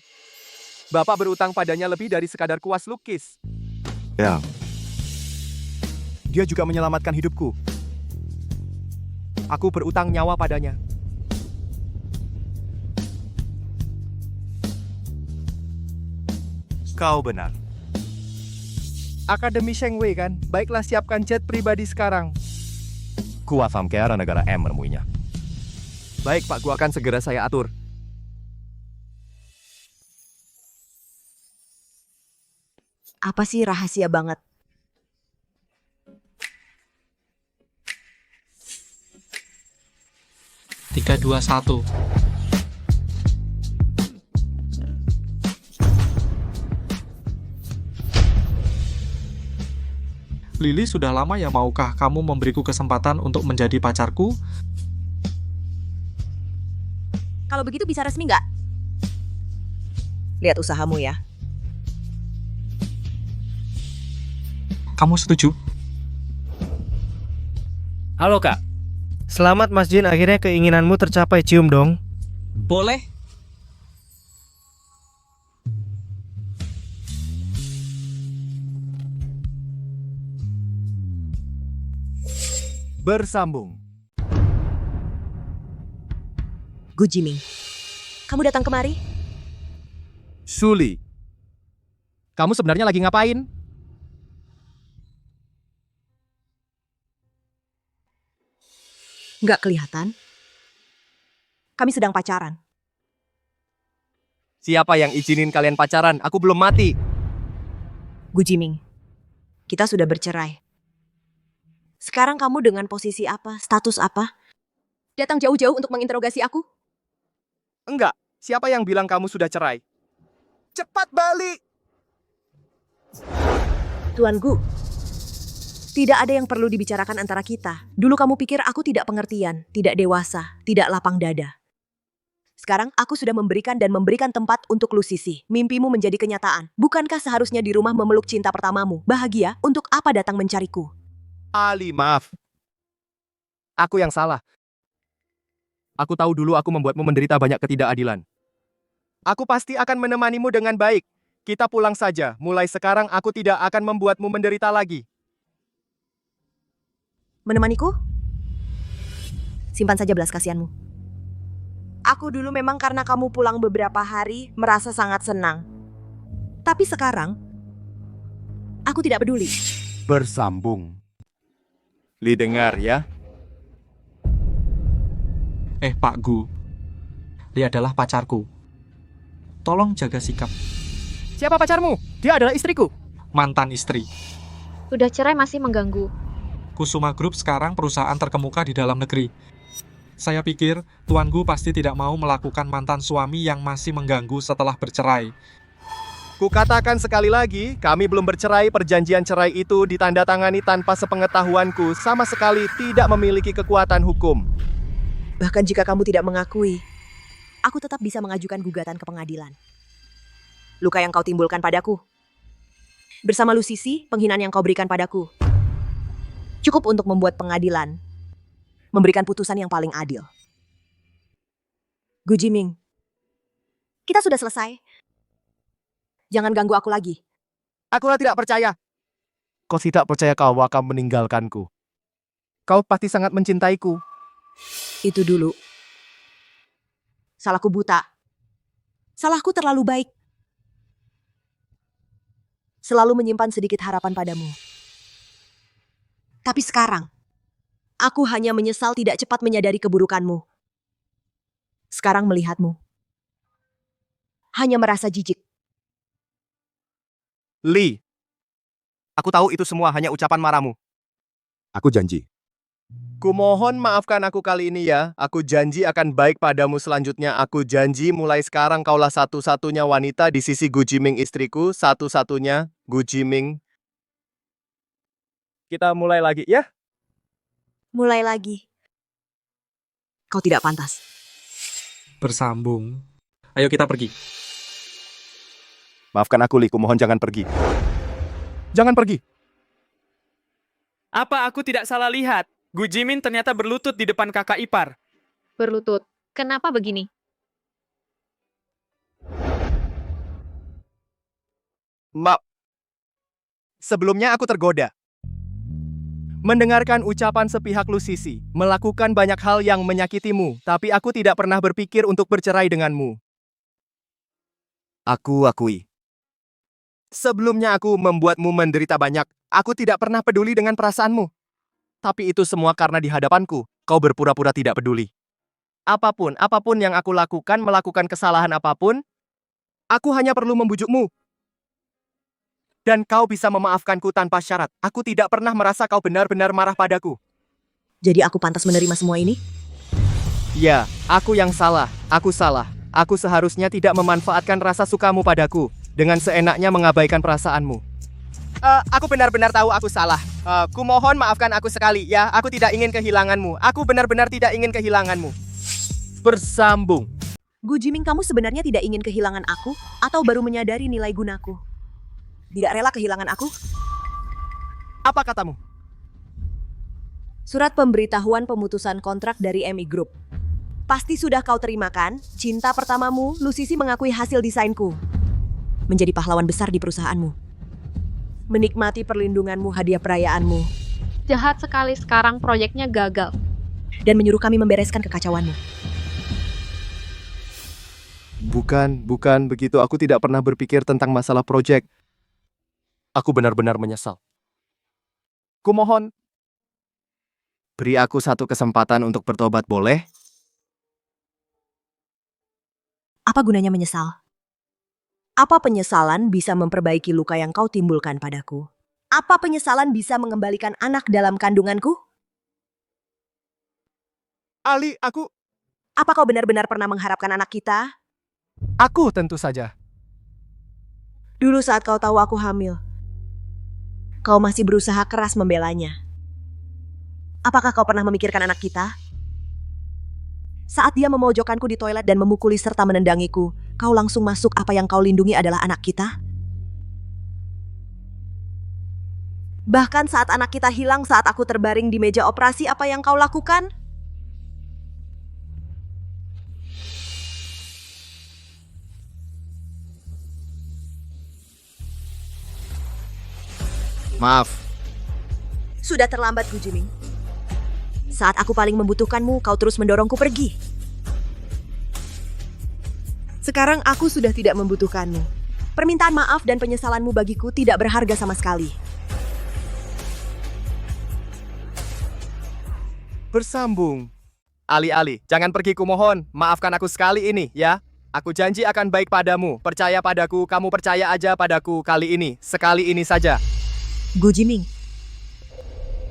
Bapak berutang padanya lebih dari sekadar kuas lukis. Ya. Dia juga menyelamatkan hidupku. Aku berutang nyawa padanya. Kau benar. Akademi Shengwei kan? Baiklah, siapkan jet pribadi sekarang. Kuasam ke arah negara M menemuinya. Baik Pak, gua akan segera saya atur. Apa sih rahasia banget? Tiga, dua, satu. Lily, sudah lama ya maukah kamu memberiku kesempatan untuk menjadi pacarku? Kalau begitu bisa resmi nggak? Lihat usahamu ya. Kamu setuju? Halo Kak. Selamat Mas Jin, akhirnya keinginanmu tercapai, cium dong. Boleh. Bersambung. Gu Jiming, kamu datang kemari? Suli, kamu sebenarnya lagi ngapain? Nggak kelihatan. Kami sedang pacaran. Siapa yang izinin kalian pacaran? Aku belum mati. Gu Jiming, kita sudah bercerai. Sekarang kamu dengan posisi apa? Status apa? Datang jauh-jauh untuk menginterogasi aku? Enggak. Siapa yang bilang kamu sudah cerai? Cepat balik! Tuan Gu, tidak ada yang perlu dibicarakan antara kita. Dulu kamu pikir aku tidak pengertian, tidak dewasa, tidak lapang dada. Sekarang aku sudah memberikan tempat untuk lu Sisi. Mimpimu menjadi kenyataan. Bukankah seharusnya di rumah memeluk cinta pertamamu? Bahagia? Untuk apa datang mencariku? Ali, maaf. Aku yang salah. Aku tahu dulu aku membuatmu menderita banyak ketidakadilan. Aku pasti akan menemanimu dengan baik. Kita pulang saja. Mulai sekarang aku tidak akan membuatmu menderita lagi. Menemaniku? Simpan saja belas kasihanmu. Aku dulu memang karena kamu pulang beberapa hari merasa sangat senang. Tapi sekarang, aku tidak peduli. Bersambung. Li dengar ya. Pak Gu, dia adalah pacarku. Tolong jaga sikap. Siapa pacarmu? Dia adalah istriku. Mantan istri. Sudah cerai masih mengganggu. Kusuma Group sekarang perusahaan terkemuka di dalam negeri. Saya pikir Tuan Gu pasti tidak mau melakukan mantan suami yang masih mengganggu setelah bercerai. Kukatakan sekali lagi, kami belum bercerai. Perjanjian cerai itu ditandatangani tanpa sepengetahuanku, sama sekali tidak memiliki kekuatan hukum. Bahkan jika kamu tidak mengakui, aku tetap bisa mengajukan gugatan ke pengadilan. Luka yang kau timbulkan padaku, bersama lu Sisi, penghinaan yang kau berikan padaku, cukup untuk membuat pengadilan memberikan putusan yang paling adil. Gu Jiming, kita sudah selesai. Jangan ganggu aku lagi. Akulah tidak percaya. Kau tidak percaya kau akan meninggalkanku. Kau pasti sangat mencintaiku. Itu dulu. Salahku buta. Salahku terlalu baik. Selalu menyimpan sedikit harapan padamu. Tapi sekarang, aku hanya menyesal tidak cepat menyadari keburukanmu. Sekarang melihatmu, hanya merasa jijik. Li, aku tahu itu semua hanya ucapan marahmu. Aku janji. Kumohon maafkan aku kali ini ya. Aku janji akan baik padamu selanjutnya. Aku janji mulai sekarang kaulah satu-satunya wanita di sisi Gu Jiming istriku. Satu-satunya Gu Jiming. Kita mulai lagi ya? Mulai lagi. Kau tidak pantas. Bersambung. Ayo kita pergi. Maafkan aku, Li. Kumohon jangan pergi. Jangan pergi. Apa aku tidak salah lihat? Gu Jimin ternyata berlutut di depan kakak ipar. Berlutut. Kenapa begini? Sebelumnya aku tergoda. Mendengarkan ucapan sepihak Lu Sisi, melakukan banyak hal yang menyakitimu, tapi aku tidak pernah berpikir untuk bercerai denganmu. Aku akui. Sebelumnya aku membuatmu menderita banyak, aku tidak pernah peduli dengan perasaanmu. Tapi itu semua karena di hadapanku, kau berpura-pura tidak peduli. Apapun yang aku lakukan, melakukan kesalahan apapun, aku hanya perlu membujukmu. Dan kau bisa memaafkanku tanpa syarat. Aku tidak pernah merasa kau benar-benar marah padaku. Jadi aku pantas menerima semua ini? Ya, aku yang salah. Aku salah. Aku seharusnya tidak memanfaatkan rasa sukamu padaku dengan seenaknya mengabaikan perasaanmu. Aku benar-benar tahu aku salah. Kumohon maafkan aku sekali, ya. Aku tidak ingin kehilanganmu. Aku benar-benar tidak ingin kehilanganmu. Bersambung. Gu Jiming, kamu sebenarnya tidak ingin kehilangan aku atau baru menyadari nilai gunaku? Tidak rela kehilangan aku? Apa katamu? Surat pemberitahuan pemutusan kontrak dari MI Group. Pasti sudah kau terima kan? Cinta pertamamu, Lu Sisi mengakui hasil desainku. Menjadi pahlawan besar di perusahaanmu. Menikmati perlindunganmu, hadiah perayaanmu. Jahat sekali sekarang proyeknya gagal. Dan menyuruh kami membereskan kekacauanmu. Bukan begitu. Aku tidak pernah berpikir tentang masalah proyek. Aku benar-benar menyesal. Kumohon, beri aku satu kesempatan untuk bertobat, boleh? Apa gunanya menyesal? Apa penyesalan bisa memperbaiki luka yang kau timbulkan padaku? Apa penyesalan bisa mengembalikan anak dalam kandunganku? Ali, aku... Apa kau benar-benar pernah mengharapkan anak kita? Aku tentu saja. Dulu saat kau tahu aku hamil, kau masih berusaha keras membelanya. Apakah kau pernah memikirkan anak kita? Saat dia memojokkanku di toilet dan memukuli serta menendangiku, kau langsung masuk. Apa yang kau lindungi adalah anak kita? Bahkan saat anak kita hilang saat aku terbaring di meja operasi, apa yang kau lakukan? Maaf. Sudah terlambat, Gu Jiming. Saat aku paling membutuhkanmu, kau terus mendorongku pergi. Sekarang aku sudah tidak membutuhkanmu. Permintaan maaf dan penyesalanmu bagiku tidak berharga sama sekali. Bersambung. Ali, jangan pergi, kumohon. Maafkan aku sekali ini, ya. Aku janji akan baik padamu. Percaya padaku, kamu percaya aja padaku kali ini. Sekali ini saja. Gu Jiming,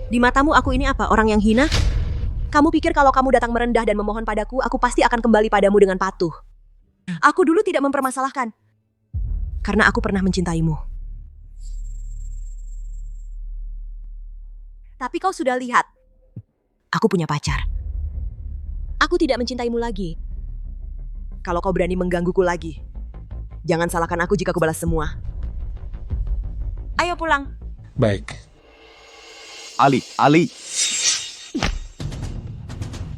di matamu aku ini apa? Orang yang hina? Kamu pikir kalau kamu datang merendah dan memohon padaku, aku pasti akan kembali padamu dengan patuh. Aku dulu tidak mempermasalahkan, karena aku pernah mencintaimu. Tapi kau sudah lihat, aku punya pacar. Aku tidak mencintaimu lagi. Kalau kau berani menggangguku lagi, jangan salahkan aku jika aku balas semua. Ayo pulang. Baik. Ali.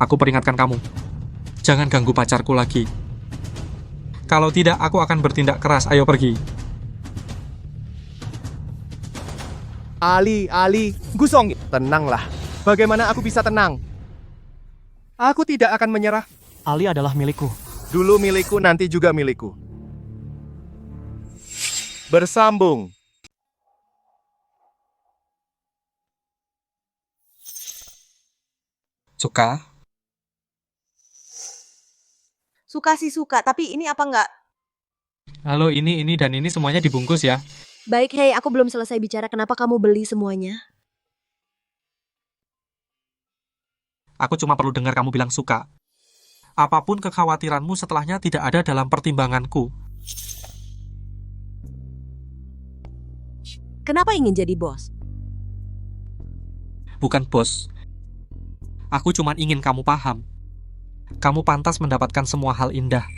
Aku peringatkan kamu. Jangan ganggu pacarku lagi. Kalau tidak, aku akan bertindak keras. Ayo pergi. Ali, Gusong, tenanglah. Bagaimana aku bisa tenang? Aku tidak akan menyerah. Ali adalah milikku. Dulu milikku, nanti juga milikku. Bersambung. Suka? Suka sih suka, tapi ini apa enggak? Halo, ini dan ini semuanya dibungkus ya. Baik, hei, aku belum selesai bicara. Kenapa kamu beli semuanya? Aku cuma perlu dengar kamu bilang suka. Apapun kekhawatiranmu setelahnya tidak ada dalam pertimbanganku. Kenapa ingin jadi bos? Bukan bos. Aku cuma ingin kamu paham. Kamu pantas mendapatkan semua hal indah.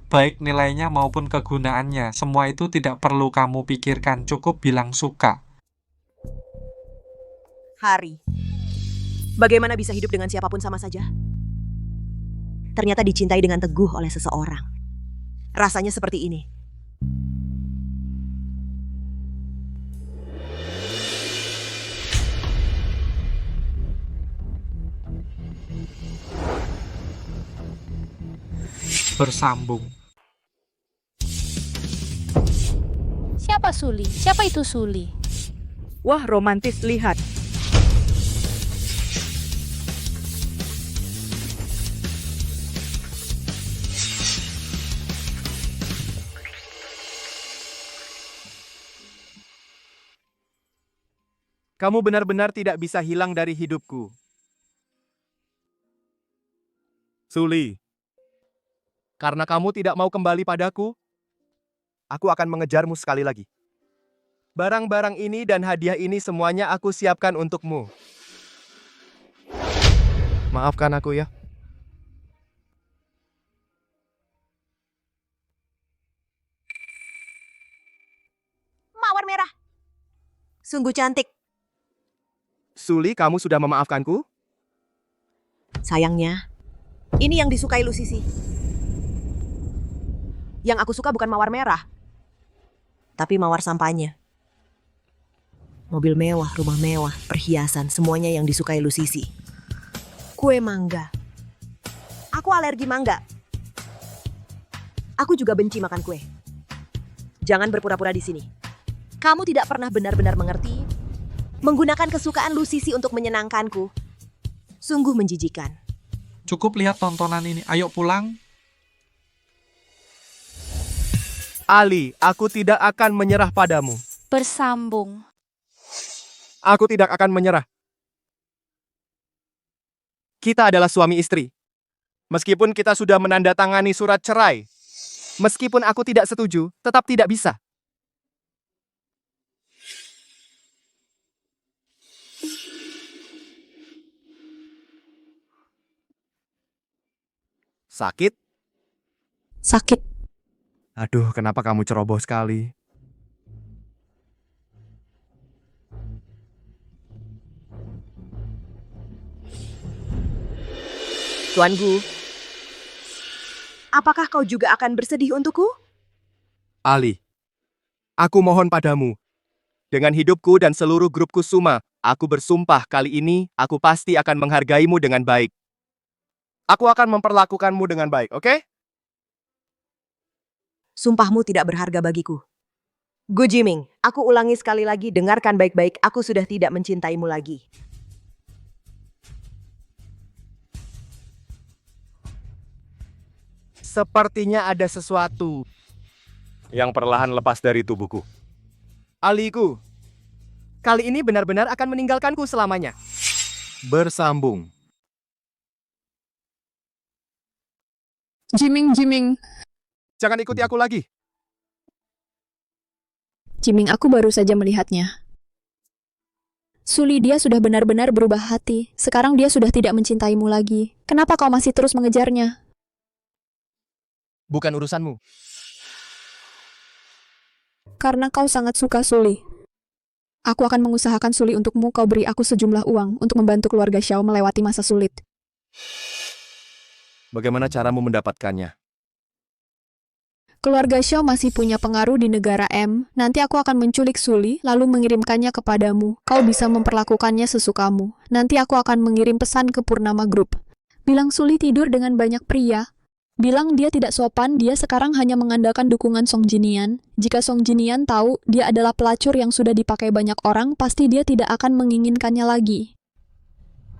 Baik nilainya maupun kegunaannya, semua itu tidak perlu kamu pikirkan. Cukup bilang suka. Hari. Bagaimana bisa hidup dengan siapapun sama saja? Ternyata dicintai dengan teguh oleh seseorang. Rasanya seperti ini. Bersambung. Siapa Suli? Siapa itu Suli? Wah, romantis, lihat. Kamu benar-benar tidak bisa hilang dari hidupku. Suli, karena kamu tidak mau kembali padaku, aku akan mengejarmu sekali lagi. Barang-barang ini dan hadiah ini semuanya aku siapkan untukmu. Maafkan aku ya. Mawar merah. Sungguh cantik. Suli, kamu sudah memaafkanku? Sayangnya, ini yang disukai Lusisi. Yang aku suka bukan mawar merah, tapi mawar sampahnya. Mobil mewah, rumah mewah, perhiasan, semuanya yang disukai Lusisi. Kue mangga. Aku alergi mangga. Aku juga benci makan kue. Jangan berpura-pura di sini. Kamu tidak pernah benar-benar mengerti. Menggunakan kesukaan Lusisi untuk menyenangkanku. Sungguh menjijikan. Cukup lihat tontonan ini. Ayo pulang. Ali, aku tidak akan menyerah padamu. Bersambung. Aku tidak akan menyerah. Kita adalah suami istri. Meskipun kita sudah menandatangani surat cerai, meskipun aku tidak setuju, tetap tidak bisa. Sakit? Sakit. Aduh, kenapa kamu ceroboh sekali? Tuan Gu, apakah kau juga akan bersedih untukku? Ali, aku mohon padamu. Dengan hidupku dan seluruh grup Kusuma, aku bersumpah kali ini aku pasti akan menghargaimu dengan baik. Aku akan memperlakukanmu dengan baik, oke? Sumpahmu tidak berharga bagiku. Gu Jiming, aku ulangi sekali lagi, dengarkan baik-baik, aku sudah tidak mencintaimu lagi. Sepertinya ada sesuatu yang perlahan lepas dari tubuhku. Aliku, kali ini benar-benar akan meninggalkanku selamanya. Bersambung. Jiming. Jangan ikuti aku lagi. Jiming, aku baru saja melihatnya. Suli, dia sudah benar-benar berubah hati. Sekarang dia sudah tidak mencintaimu lagi. Kenapa kau masih terus mengejarnya? Bukan urusanmu. Karena kau sangat suka Suli. Aku akan mengusahakan Suli untukmu, kau beri aku sejumlah uang untuk membantu keluarga Xiao melewati masa sulit. Bagaimana caramu mendapatkannya? Keluarga Xiao masih punya pengaruh di negara M. Nanti aku akan menculik Suli, lalu mengirimkannya kepadamu. Kau bisa memperlakukannya sesukamu. Nanti aku akan mengirim pesan ke Purnama Group. Bilang Suli tidur dengan banyak pria. Bilang dia tidak sopan, dia sekarang hanya mengandalkan dukungan Song Jinian. Jika Song Jinian tahu dia adalah pelacur yang sudah dipakai banyak orang, pasti dia tidak akan menginginkannya lagi.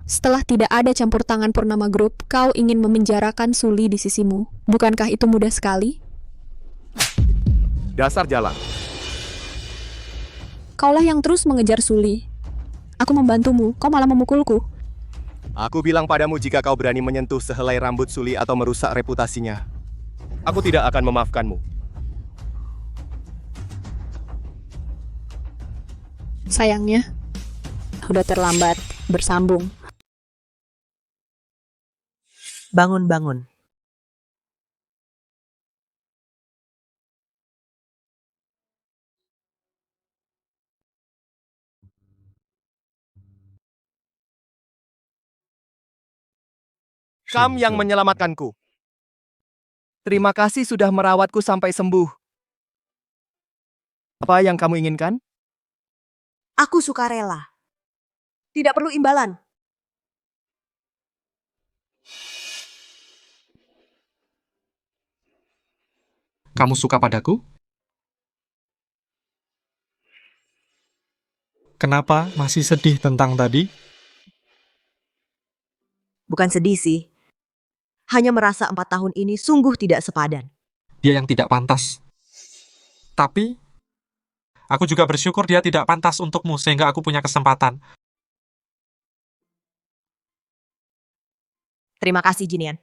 Setelah tidak ada campur tangan Purnama Group, kau ingin memenjarakan Suli di sisimu. Bukankah itu mudah sekali? Dasar jalan. Kaulah yang terus mengejar Suli. Aku membantumu, kau malah memukulku. Aku bilang padamu jika kau berani menyentuh sehelai rambut Suli atau merusak reputasinya, aku tidak akan memaafkanmu. Sayangnya, udah terlambat. Bersambung. Bangun. Hikam yang menyelamatkanku. Terima kasih sudah merawatku sampai sembuh. Apa yang kamu inginkan? Aku sukarela. Tidak perlu imbalan. Kamu suka padaku? Kenapa masih sedih tentang tadi? Bukan sedih sih. Hanya merasa 4 tahun ini sungguh tidak sepadan. Dia yang tidak pantas. Tapi, aku juga bersyukur dia tidak pantas untukmu sehingga aku punya kesempatan. Terima kasih, Jinian.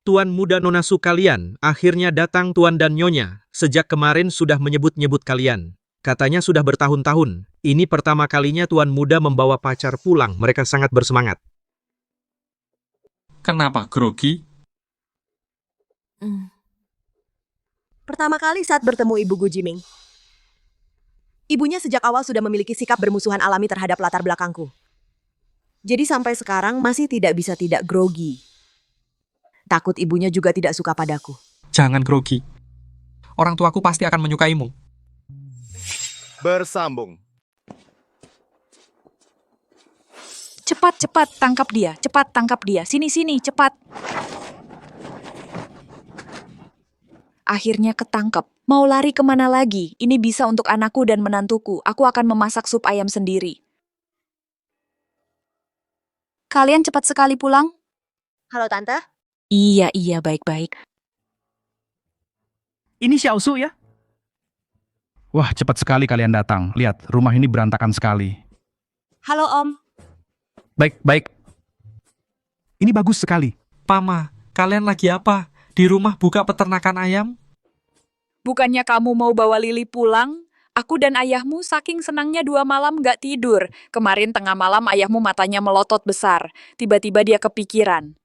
Tuan muda Nonasu kalian, akhirnya datang Tuan dan Nyonya. Sejak kemarin sudah menyebut-nyebut kalian. Katanya sudah bertahun-tahun. Ini pertama kalinya Tuan muda membawa pacar pulang. Mereka sangat bersemangat. Kenapa grogi? Pertama kali saat bertemu Ibu Gu Jiming. Ibunya sejak awal sudah memiliki sikap bermusuhan alami terhadap latar belakangku. Jadi sampai sekarang masih tidak bisa tidak grogi. Takut ibunya juga tidak suka padaku. Jangan grogi. Orang tuaku pasti akan menyukaimu. Bersambung. Cepat, tangkap dia. Cepat, tangkap dia. Sini, cepat. Akhirnya ketangkep. Mau lari kemana lagi? Ini bisa untuk anakku dan menantuku. Aku akan memasak sup ayam sendiri. Kalian cepat sekali pulang? Halo, Tante. Iya, baik-baik. Ini Xiaosu ya? Wah, cepat sekali kalian datang. Lihat, rumah ini berantakan sekali. Halo, Om. Baik. Ini bagus sekali. Pama, kalian lagi apa? Di rumah buka peternakan ayam? Bukannya kamu mau bawa Lili pulang? Aku dan ayahmu saking senangnya 2 malam gak tidur. Kemarin tengah malam ayahmu matanya melotot besar. Tiba-tiba dia kepikiran.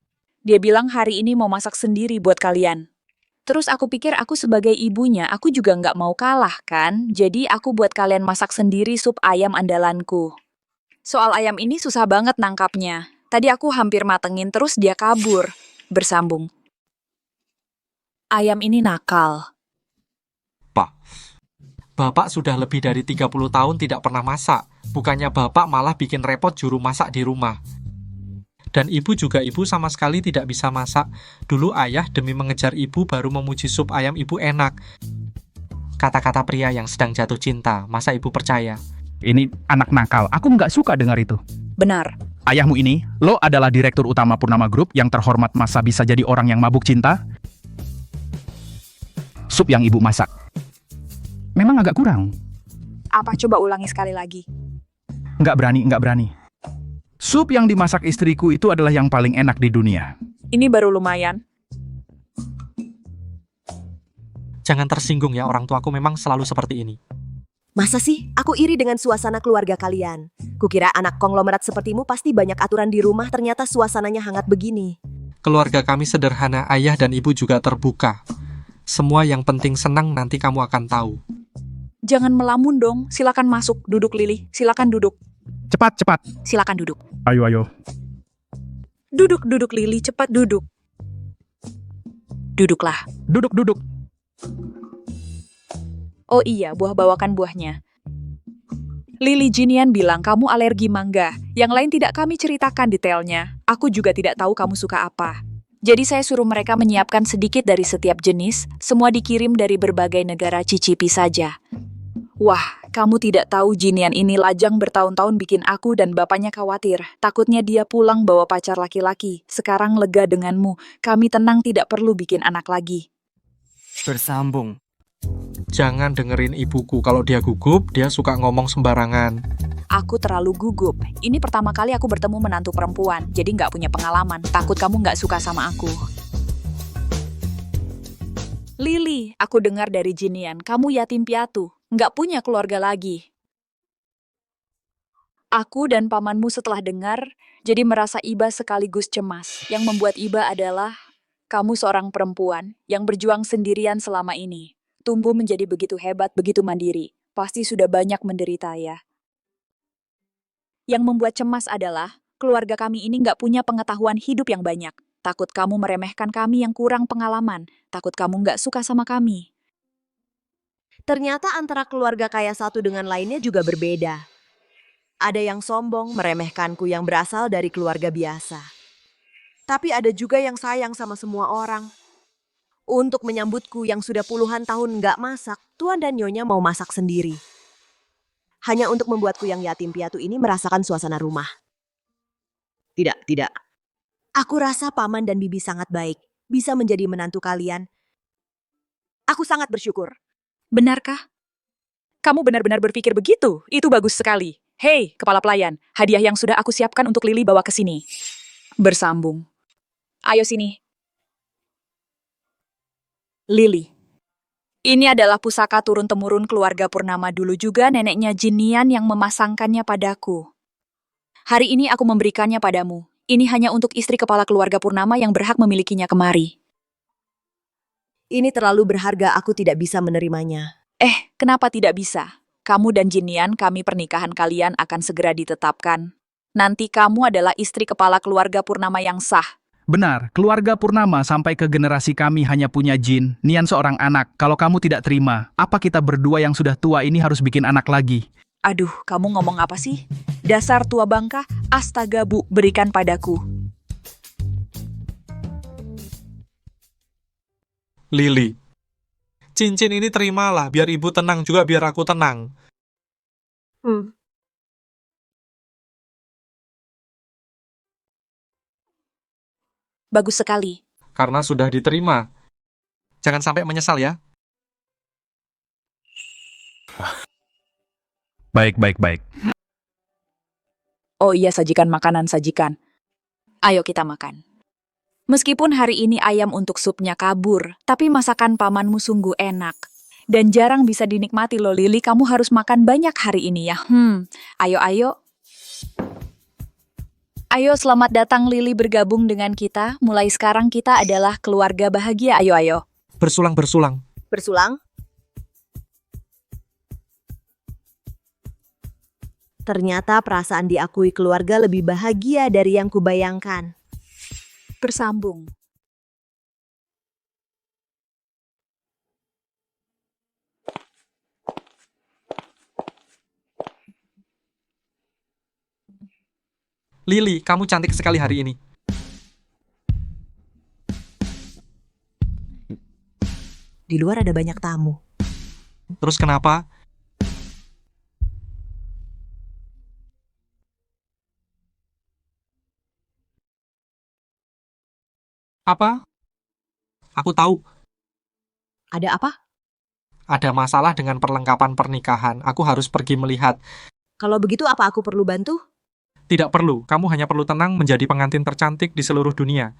Dia bilang hari ini mau masak sendiri buat kalian. Terus aku pikir aku sebagai ibunya, aku juga nggak mau kalah kan? Jadi aku buat kalian masak sendiri sup ayam andalanku. Soal ayam ini susah banget nangkapnya. Tadi aku hampir matengin terus dia kabur. Bersambung. Ayam ini nakal. Pak, Bapak sudah lebih dari 30 tahun tidak pernah masak. Bukannya Bapak malah bikin repot juru masak di rumah. Dan ibu sama sekali tidak bisa masak. Dulu ayah demi mengejar ibu baru memuji sup ayam ibu enak. Kata-kata pria yang sedang jatuh cinta, masa ibu percaya? Ini anak nakal. Aku nggak suka dengar itu. Benar. Ayahmu ini, lo adalah direktur utama Purnama Group yang terhormat, masa bisa jadi orang yang mabuk cinta? Sup yang ibu masak memang agak kurang. Apa coba ulangi sekali lagi? Nggak berani. Sup yang dimasak istriku itu adalah yang paling enak di dunia. Ini baru lumayan. Jangan tersinggung ya, orang tuaku memang selalu seperti ini. Masa sih? Aku iri dengan suasana keluarga kalian. Kukira anak konglomerat sepertimu pasti banyak aturan di rumah, ternyata suasananya hangat begini. Keluarga kami sederhana, ayah dan ibu juga terbuka. Semua yang penting senang, nanti kamu akan tahu. Jangan melamun dong. Silakan masuk. Duduk, Lili. Silakan duduk. Cepat. Silakan duduk. Ayo. Duduk, Lili. Cepat duduk. Duduklah. Duduk. Oh iya, bawakan buahnya. Lili Jinian bilang kamu alergi mangga. Yang lain tidak kami ceritakan detailnya. Aku juga tidak tahu kamu suka apa. Jadi saya suruh mereka menyiapkan sedikit dari setiap jenis. Semua dikirim dari berbagai negara, cicipi saja. Wah, kamu tidak tahu Jinian ini lajang bertahun-tahun bikin aku dan bapaknya khawatir. Takutnya dia pulang bawa pacar laki-laki. Sekarang lega denganmu. Kami tenang tidak perlu bikin anak lagi. Bersambung. Jangan dengerin ibuku. Kalau dia gugup, dia suka ngomong sembarangan. Aku terlalu gugup. Ini pertama kali aku bertemu menantu perempuan. Jadi nggak punya pengalaman. Takut kamu nggak suka sama aku. Lili, aku dengar dari Jinian, kamu yatim piatu. Nggak punya keluarga lagi. Aku dan pamanmu setelah dengar, jadi merasa iba sekaligus cemas. Yang membuat iba adalah, kamu seorang perempuan yang berjuang sendirian selama ini. Tumbuh menjadi begitu hebat, begitu mandiri. Pasti sudah banyak menderita ya. Yang membuat cemas adalah, Keluarga kami ini nggak punya pengetahuan hidup yang banyak. Takut kamu meremehkan kami yang kurang pengalaman. Takut kamu nggak suka sama kami. Ternyata antara keluarga kaya satu dengan lainnya juga berbeda. Ada yang sombong meremehkanku yang berasal dari keluarga biasa. Tapi ada juga yang sayang sama semua orang. Untuk menyambutku yang sudah puluhan tahun nggak masak, Tuan dan Nyonya mau masak sendiri. Hanya untuk membuatku yang yatim piatu ini merasakan suasana rumah. Tidak. Aku rasa Paman dan Bibi sangat baik, bisa menjadi menantu kalian. Aku sangat bersyukur. Benarkah? Kamu benar-benar berpikir begitu? Itu bagus sekali. Hei, kepala pelayan, hadiah yang sudah aku siapkan untuk Lily bawa ke sini. Bersambung. Ayo sini. Lily. Ini adalah pusaka turun-temurun keluarga Purnama, dulu juga neneknya Jinian yang memasangkannya padaku. Hari ini aku memberikannya padamu. Ini hanya untuk istri kepala keluarga Purnama yang berhak memilikinya kemari. Ini terlalu berharga, aku tidak bisa menerimanya. Kenapa tidak bisa? Kamu dan Jinian, pernikahan kalian akan segera ditetapkan. Nanti kamu adalah istri kepala keluarga Purnama yang sah. Benar, keluarga Purnama sampai ke generasi kami hanya punya Jin, Nian seorang anak. Kalau kamu tidak terima, apa kita berdua yang sudah tua ini harus bikin anak lagi? Aduh, kamu ngomong apa sih? Dasar tua bangka, astaga Bu, berikan padaku. Lily, cincin ini terimalah, biar ibu tenang juga, biar aku tenang. Bagus sekali. Karena sudah diterima. Jangan sampai menyesal ya. Baik. Oh iya, sajikan makanan, sajikan. Ayo kita makan. Meskipun hari ini ayam untuk supnya kabur, tapi masakan pamanmu sungguh enak. Dan jarang bisa dinikmati loh, Lily. Kamu harus makan banyak hari ini ya. Ayo. Ayo, selamat datang Lily bergabung dengan kita. Mulai sekarang kita adalah keluarga bahagia. Ayo. Bersulang. Bersulang? Ternyata perasaan diakui keluarga lebih bahagia dari yang kubayangkan. Bersambung. Lily, kamu cantik sekali hari ini. Di luar ada banyak tamu. Terus kenapa? Apa? Aku tahu. Ada apa? Ada masalah dengan perlengkapan pernikahan. Aku harus pergi melihat. Kalau begitu apa aku perlu bantu? Tidak perlu. Kamu hanya perlu tenang menjadi pengantin tercantik di seluruh dunia.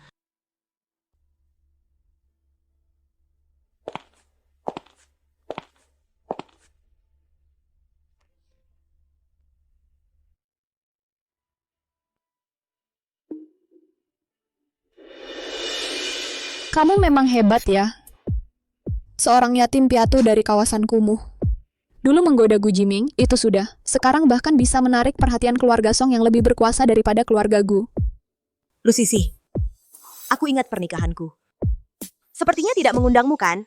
Kamu memang hebat ya. Seorang yatim piatu dari kawasan kumuh. Dulu menggoda Gu Jiming, itu sudah. Sekarang bahkan bisa menarik perhatian keluarga Song yang lebih berkuasa daripada keluarga Gu. Lu Sisi, aku ingat pernikahanku. Sepertinya tidak mengundangmu kan?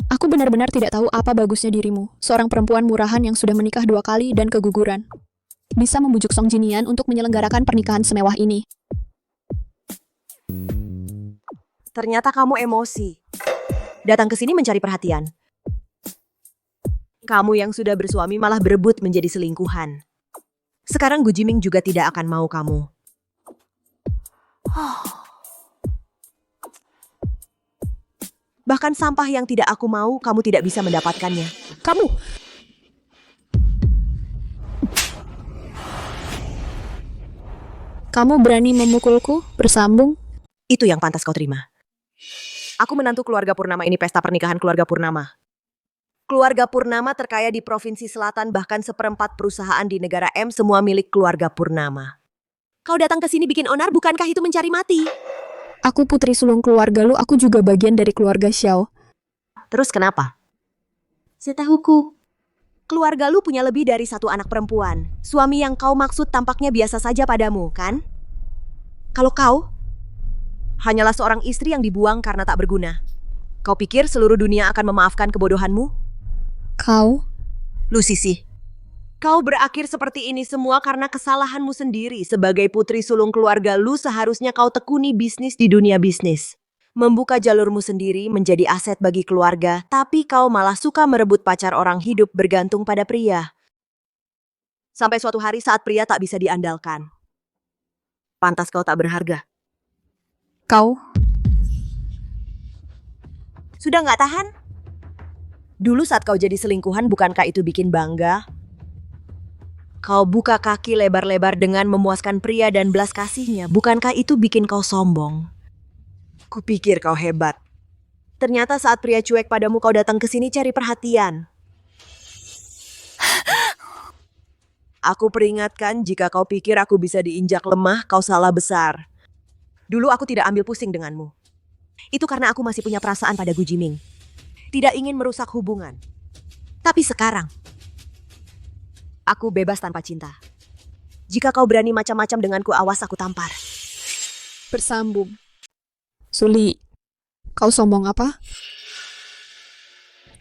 Aku benar-benar tidak tahu apa bagusnya dirimu. Seorang perempuan murahan yang sudah menikah 2 kali dan keguguran. Bisa membujuk Song Jinian untuk menyelenggarakan pernikahan semewah ini. Ternyata kamu emosi. Datang ke sini mencari perhatian. Kamu yang sudah bersuami malah berebut menjadi selingkuhan. Sekarang Gu Jiming juga tidak akan mau kamu. Bahkan sampah yang tidak aku mau, kamu tidak bisa mendapatkannya. Kamu berani memukulku? Bersambung? Itu yang pantas kau terima. Aku menantu keluarga Purnama, ini pesta pernikahan keluarga Purnama. Keluarga Purnama terkaya di Provinsi Selatan, bahkan seperempat perusahaan di negara M semua milik keluarga Purnama. Kau datang ke sini bikin onar, bukankah itu mencari mati? Aku putri sulung keluarga lu, aku juga bagian dari keluarga Xiao. Terus kenapa? Setahuku, Keluarga lu punya lebih dari satu anak perempuan. Suami yang kau maksud tampaknya biasa saja padamu, kan? Kalau kau hanyalah seorang istri yang dibuang karena tak berguna. Kau pikir seluruh dunia akan memaafkan kebodohanmu? Kau? Lu Sisi, kau berakhir seperti ini semua karena kesalahanmu sendiri. Sebagai putri sulung keluarga lu, seharusnya kau tekuni bisnis di dunia bisnis. Membuka jalurmu sendiri menjadi aset bagi keluarga, tapi kau malah suka merebut pacar orang hidup bergantung pada pria. Sampai suatu hari saat pria tak bisa diandalkan. Pantas kau tak berharga. Kau? Sudah nggak tahan? Dulu saat kau jadi selingkuhan, bukankah itu bikin bangga? Kau buka kaki lebar-lebar dengan memuaskan pria dan belas kasihnya. Bukankah itu bikin kau sombong? Kupikir kau hebat. Ternyata saat pria cuek padamu, kau datang ke sini cari perhatian. Aku peringatkan, jika kau pikir aku bisa diinjak lemah, kau salah besar. Dulu aku tidak ambil pusing denganmu. Itu karena aku masih punya perasaan pada Gu Jiming. Tidak ingin merusak hubungan. Tapi sekarang, aku bebas tanpa cinta. Jika kau berani macam-macam denganku, awas aku tampar. Bersambung. Suli, kau sombong apa?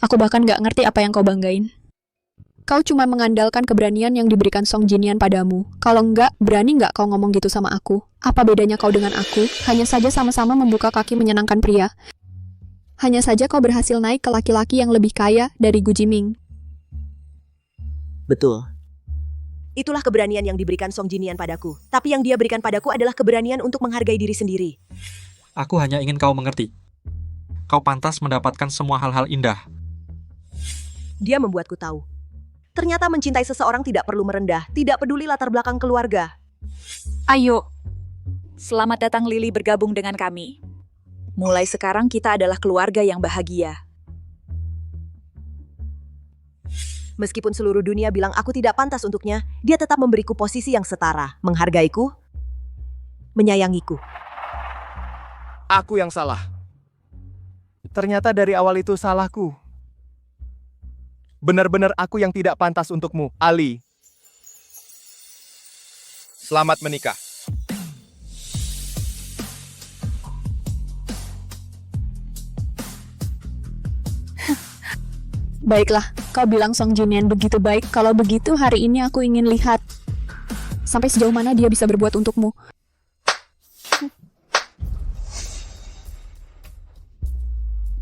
Aku bahkan gak ngerti apa yang kau banggain. Kau cuma mengandalkan keberanian yang diberikan Song Jinian padamu. Kalau enggak, berani nggak kau ngomong gitu sama aku? Apa bedanya kau dengan aku? Hanya saja sama-sama membuka kaki menyenangkan pria. Hanya saja kau berhasil naik ke laki-laki yang lebih kaya dari Gu Jiming. Betul. Itulah keberanian yang diberikan Song Jinian padaku. Tapi yang dia berikan padaku adalah keberanian untuk menghargai diri sendiri. Aku hanya ingin kau mengerti. Kau pantas mendapatkan semua hal-hal indah. Dia membuatku tahu. Ternyata mencintai seseorang tidak perlu merendah, tidak peduli latar belakang keluarga. Ayo, selamat datang Lily bergabung dengan kami. Mulai sekarang kita adalah keluarga yang bahagia. Meskipun seluruh dunia bilang aku tidak pantas untuknya, dia tetap memberiku posisi yang setara, menghargaiku, menyayangiku. Aku yang salah. Ternyata dari awal itu salahku. Benar-benar aku yang tidak pantas untukmu, Ali. Selamat menikah. Baiklah, kau bilang Song Jinian begitu baik. Kalau begitu, hari ini aku ingin lihat sampai sejauh mana dia bisa berbuat untukmu.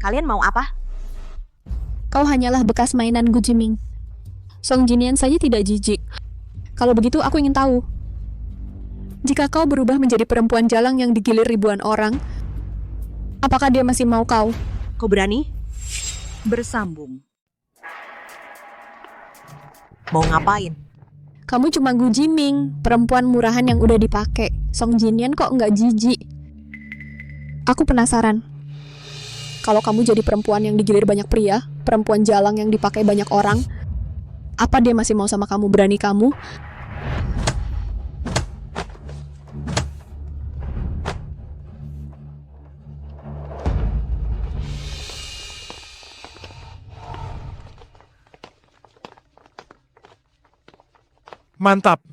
Kalian mau apa? Kau hanyalah bekas mainan Gu Jiming. Song Jinian saja tidak jijik. Kalau begitu, aku ingin tahu. Jika kau berubah menjadi perempuan jalang yang digilir ribuan orang, apakah dia masih mau kau? Kau berani? Bersambung. Mau ngapain? Kamu cuma Gu Jiming, perempuan murahan yang udah dipakai. Song Jinian kok nggak jijik? Aku penasaran. Kalau kamu jadi perempuan yang digilir banyak pria, perempuan jalang yang dipakai banyak orang, apa dia masih mau sama kamu? Berani kamu? Mantap.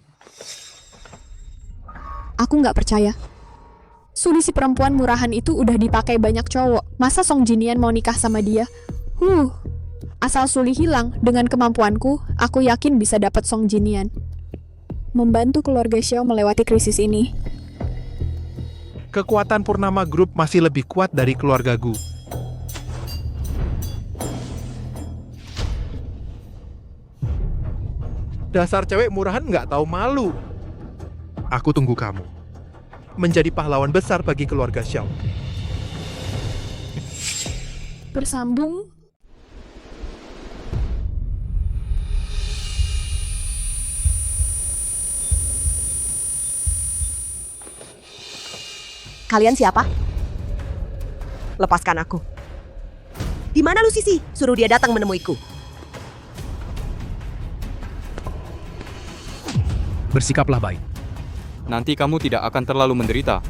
Aku nggak percaya. Suli si perempuan murahan itu udah dipakai banyak cowok. Masa Song Jinian mau nikah sama dia? Asal Suli hilang, dengan kemampuanku, aku yakin bisa dapat Song Jinian. Membantu keluarga Xiao melewati krisis ini. Kekuatan Purnama Group masih lebih kuat dari keluarga Gu. Dasar cewek murahan nggak tahu malu. Aku tunggu kamu. Menjadi pahlawan besar bagi keluarga Xiao. Bersambung. Kalian siapa? Lepaskan aku. Di mana lu Sisi? Suruh dia datang menemuiku. Bersikaplah baik. Nanti kamu tidak akan terlalu menderita.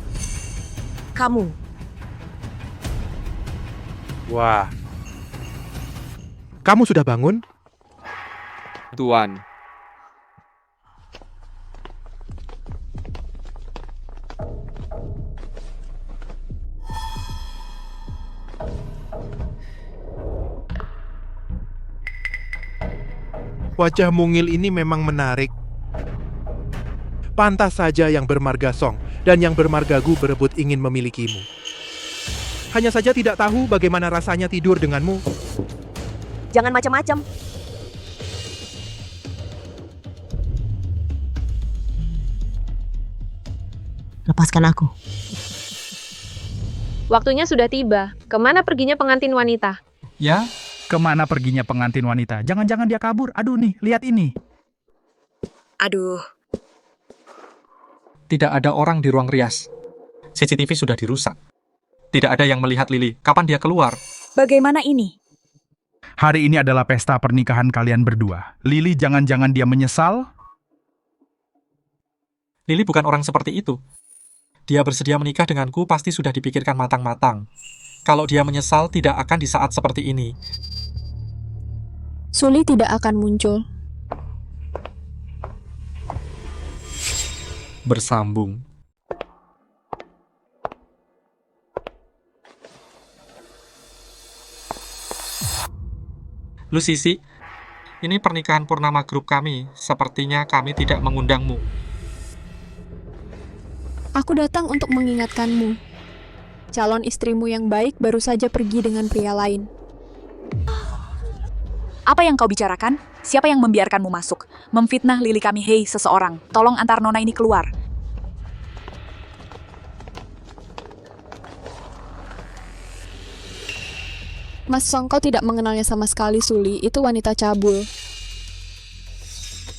Kamu. Wah. Kamu sudah bangun? Tuan. Wajah mungil ini memang menarik. Pantas saja yang bermarga Song dan yang bermarga Gu berebut ingin memilikimu. Hanya saja tidak tahu bagaimana rasanya tidur denganmu. Jangan macam-macam. Lepaskan aku. Waktunya sudah tiba. Kemana perginya pengantin wanita? Ya? Kemana perginya pengantin wanita? Jangan-jangan dia kabur. Aduh nih, lihat ini. Aduh. Tidak ada orang di ruang rias. CCTV sudah dirusak. Tidak ada yang melihat Lily. Kapan dia keluar? Bagaimana ini? Hari ini adalah pesta pernikahan kalian berdua. Lily, jangan-jangan dia menyesal? Lily bukan orang seperti itu. Dia bersedia menikah denganku pasti sudah dipikirkan matang-matang. Kalau dia menyesal, tidak akan di saat seperti ini. Suli tidak akan muncul. Bersambung. Lu Sisi, ini pernikahan purnama grup kami. Sepertinya kami tidak mengundangmu. Aku datang untuk mengingatkanmu. Calon istrimu yang baik baru saja pergi dengan pria lain. Apa yang kau bicarakan? Siapa yang membiarkanmu masuk? Memfitnah Lily kami, hei seseorang. Tolong antar nona ini keluar. Mas Song, kau tidak mengenalnya sama sekali, Suli. Itu wanita cabul.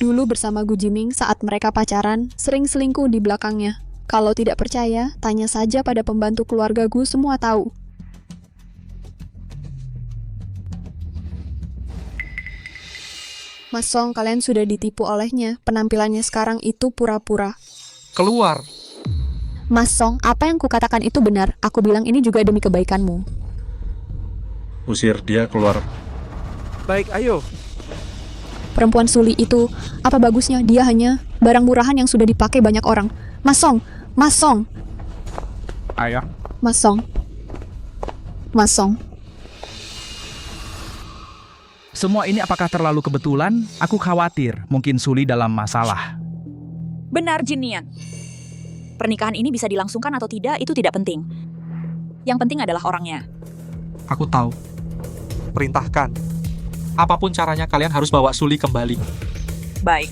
Dulu bersama Gu Jiming saat mereka pacaran, sering selingkuh di belakangnya. Kalau tidak percaya, tanya saja pada pembantu keluarga Gu, semua tahu. Mas Song, kalian sudah ditipu olehnya. Penampilannya sekarang itu pura-pura. Keluar! Mas Song, apa yang kukatakan itu benar. Aku bilang ini juga demi kebaikanmu. Usir dia keluar. Baik, ayo. Perempuan Suli itu, apa bagusnya? Dia hanya barang murahan yang sudah dipakai banyak orang. Mas Song! Mas Song! Ayo. Mas Song. Mas Song. Semua ini apakah terlalu kebetulan? Aku khawatir, mungkin Suli dalam masalah. Benar, Jinian. Pernikahan ini bisa dilangsungkan atau tidak, itu tidak penting. Yang penting adalah orangnya. Aku tahu. Perintahkan. Apapun caranya, kalian harus bawa Suli kembali. Baik.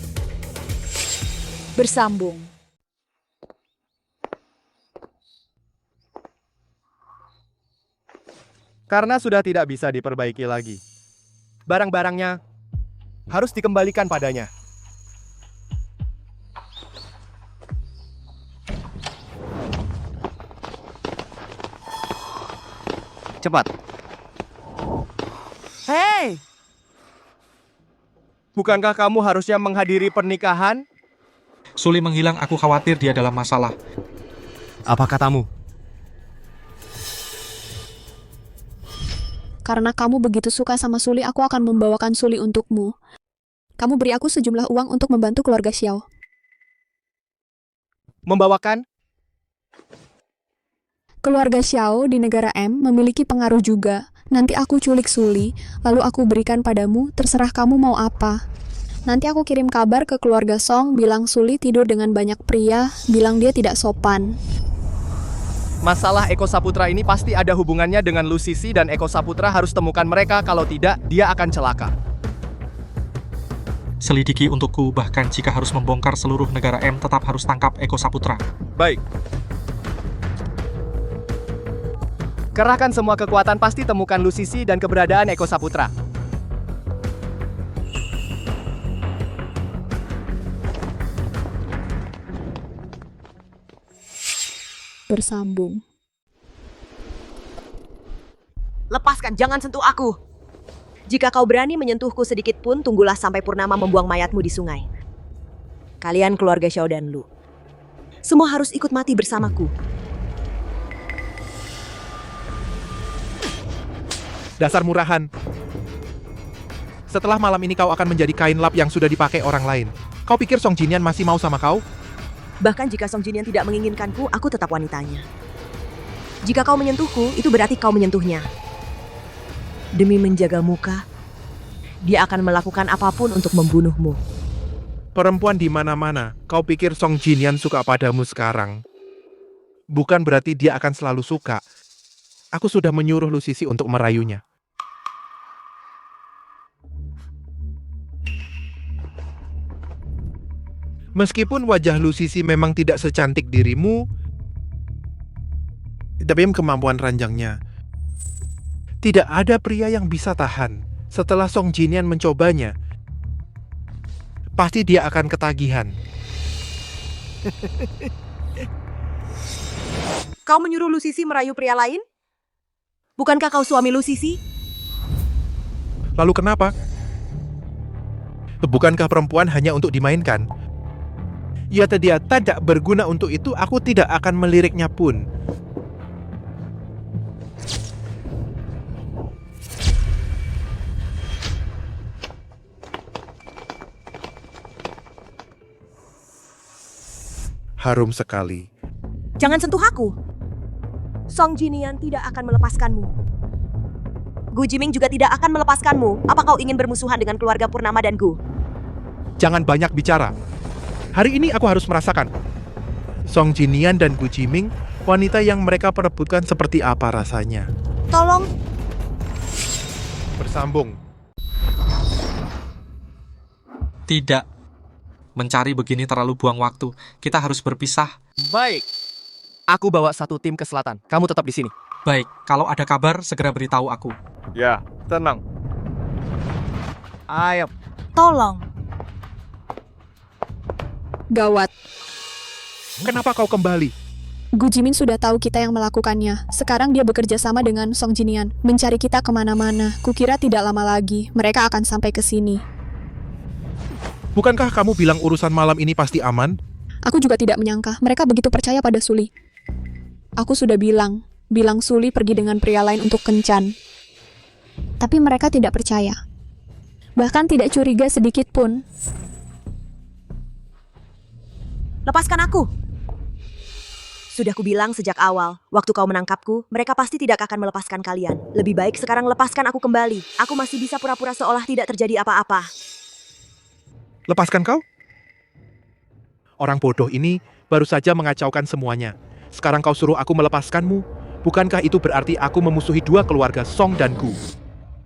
Bersambung. Karena sudah tidak bisa diperbaiki lagi. Barang-barangnya harus dikembalikan padanya. Cepat. Hei! Bukankah kamu harusnya menghadiri pernikahan? Suli menghilang, aku khawatir dia dalam masalah. Apa katamu? Karena kamu begitu suka sama Suli, aku akan membawakan Suli untukmu. Kamu beri aku sejumlah uang untuk membantu keluarga Xiao. Membawakan? Keluarga Xiao di negara M memiliki pengaruh juga. Nanti aku culik Suli, lalu aku berikan padamu, terserah kamu mau apa. Nanti aku kirim kabar ke keluarga Song, bilang Suli tidur dengan banyak pria, bilang dia tidak sopan. Masalah Eko Saputra ini pasti ada hubungannya dengan Lu Sisi dan Eko Saputra harus temukan mereka, kalau tidak, dia akan celaka. Selidiki untukku, bahkan jika harus membongkar seluruh negara M, tetap harus tangkap Eko Saputra. Baik. Kerahkan semua kekuatan, pasti temukan Lu Sisi dan keberadaan Eko Saputra. Bersambung. Lepaskan, jangan sentuh aku. Jika kau berani menyentuhku sedikit pun, tunggulah sampai Purnama membuang mayatmu di sungai. Kalian keluarga Xiao dan Lu, semua harus ikut mati bersamaku. Dasar murahan. Setelah malam ini kau akan menjadi kain lap yang sudah dipakai orang lain. Kau pikir Song Jinian masih mau sama kau? Bahkan jika Song Jinian tidak menginginkanku, aku tetap wanitanya. Jika kau menyentuhku, itu berarti kau menyentuhnya. Demi menjaga muka, dia akan melakukan apapun untuk membunuhmu. Perempuan di mana-mana, kau pikir Song Jinian suka padamu sekarang? Bukan berarti dia akan selalu suka. Aku sudah menyuruh Lu Sisi untuk merayunya. Meskipun wajah Lu Sisi memang tidak secantik dirimu, tapi kemampuan ranjangnya. Tidak ada pria yang bisa tahan. Setelah Song Jinian mencobanya, pasti dia akan ketagihan. Kau menyuruh Lu Sisi merayu pria lain? Bukankah kau suami Lu Sisi? Lalu kenapa? Bukankah perempuan hanya untuk dimainkan? Ya, dia tidak berguna untuk itu, aku tidak akan meliriknya pun. Harum sekali. Jangan sentuh aku. Song Jinian tidak akan melepaskanmu. Gu Jiming juga tidak akan melepaskanmu. Apa kau ingin bermusuhan dengan keluarga Purnama dan Gu? Jangan banyak bicara. Hari ini aku harus merasakan. Song Jinian dan Gu Jiming, wanita yang mereka perebutkan seperti apa rasanya. Tolong. Bersambung. Tidak. Mencari begini terlalu buang waktu. Kita harus berpisah. Baik. Aku bawa satu tim ke selatan. Kamu tetap di sini. Baik, kalau ada kabar segera beritahu aku. Ya, tenang. Ayo. Tolong. Gawat. Kenapa kau kembali? Gu Jimin sudah tahu kita yang melakukannya. Sekarang dia bekerja sama dengan Song Jinian, mencari kita kemana-mana. Kukira tidak lama lagi, mereka akan sampai ke sini. Bukankah kamu bilang urusan malam ini pasti aman? Aku juga tidak menyangka, mereka begitu percaya pada Suli. Aku sudah bilang Suli pergi dengan pria lain untuk kencan. Tapi mereka tidak percaya. Bahkan tidak curiga sedikit pun. Lepaskan aku. Sudah kubilang sejak awal, waktu kau menangkapku, mereka pasti tidak akan melepaskan kalian. Lebih baik sekarang lepaskan aku kembali. Aku masih bisa pura-pura seolah tidak terjadi apa-apa. Lepaskan kau? Orang bodoh ini baru saja mengacaukan semuanya. Sekarang kau suruh aku melepaskanmu? Bukankah itu berarti aku memusuhi dua keluarga Song dan Gu?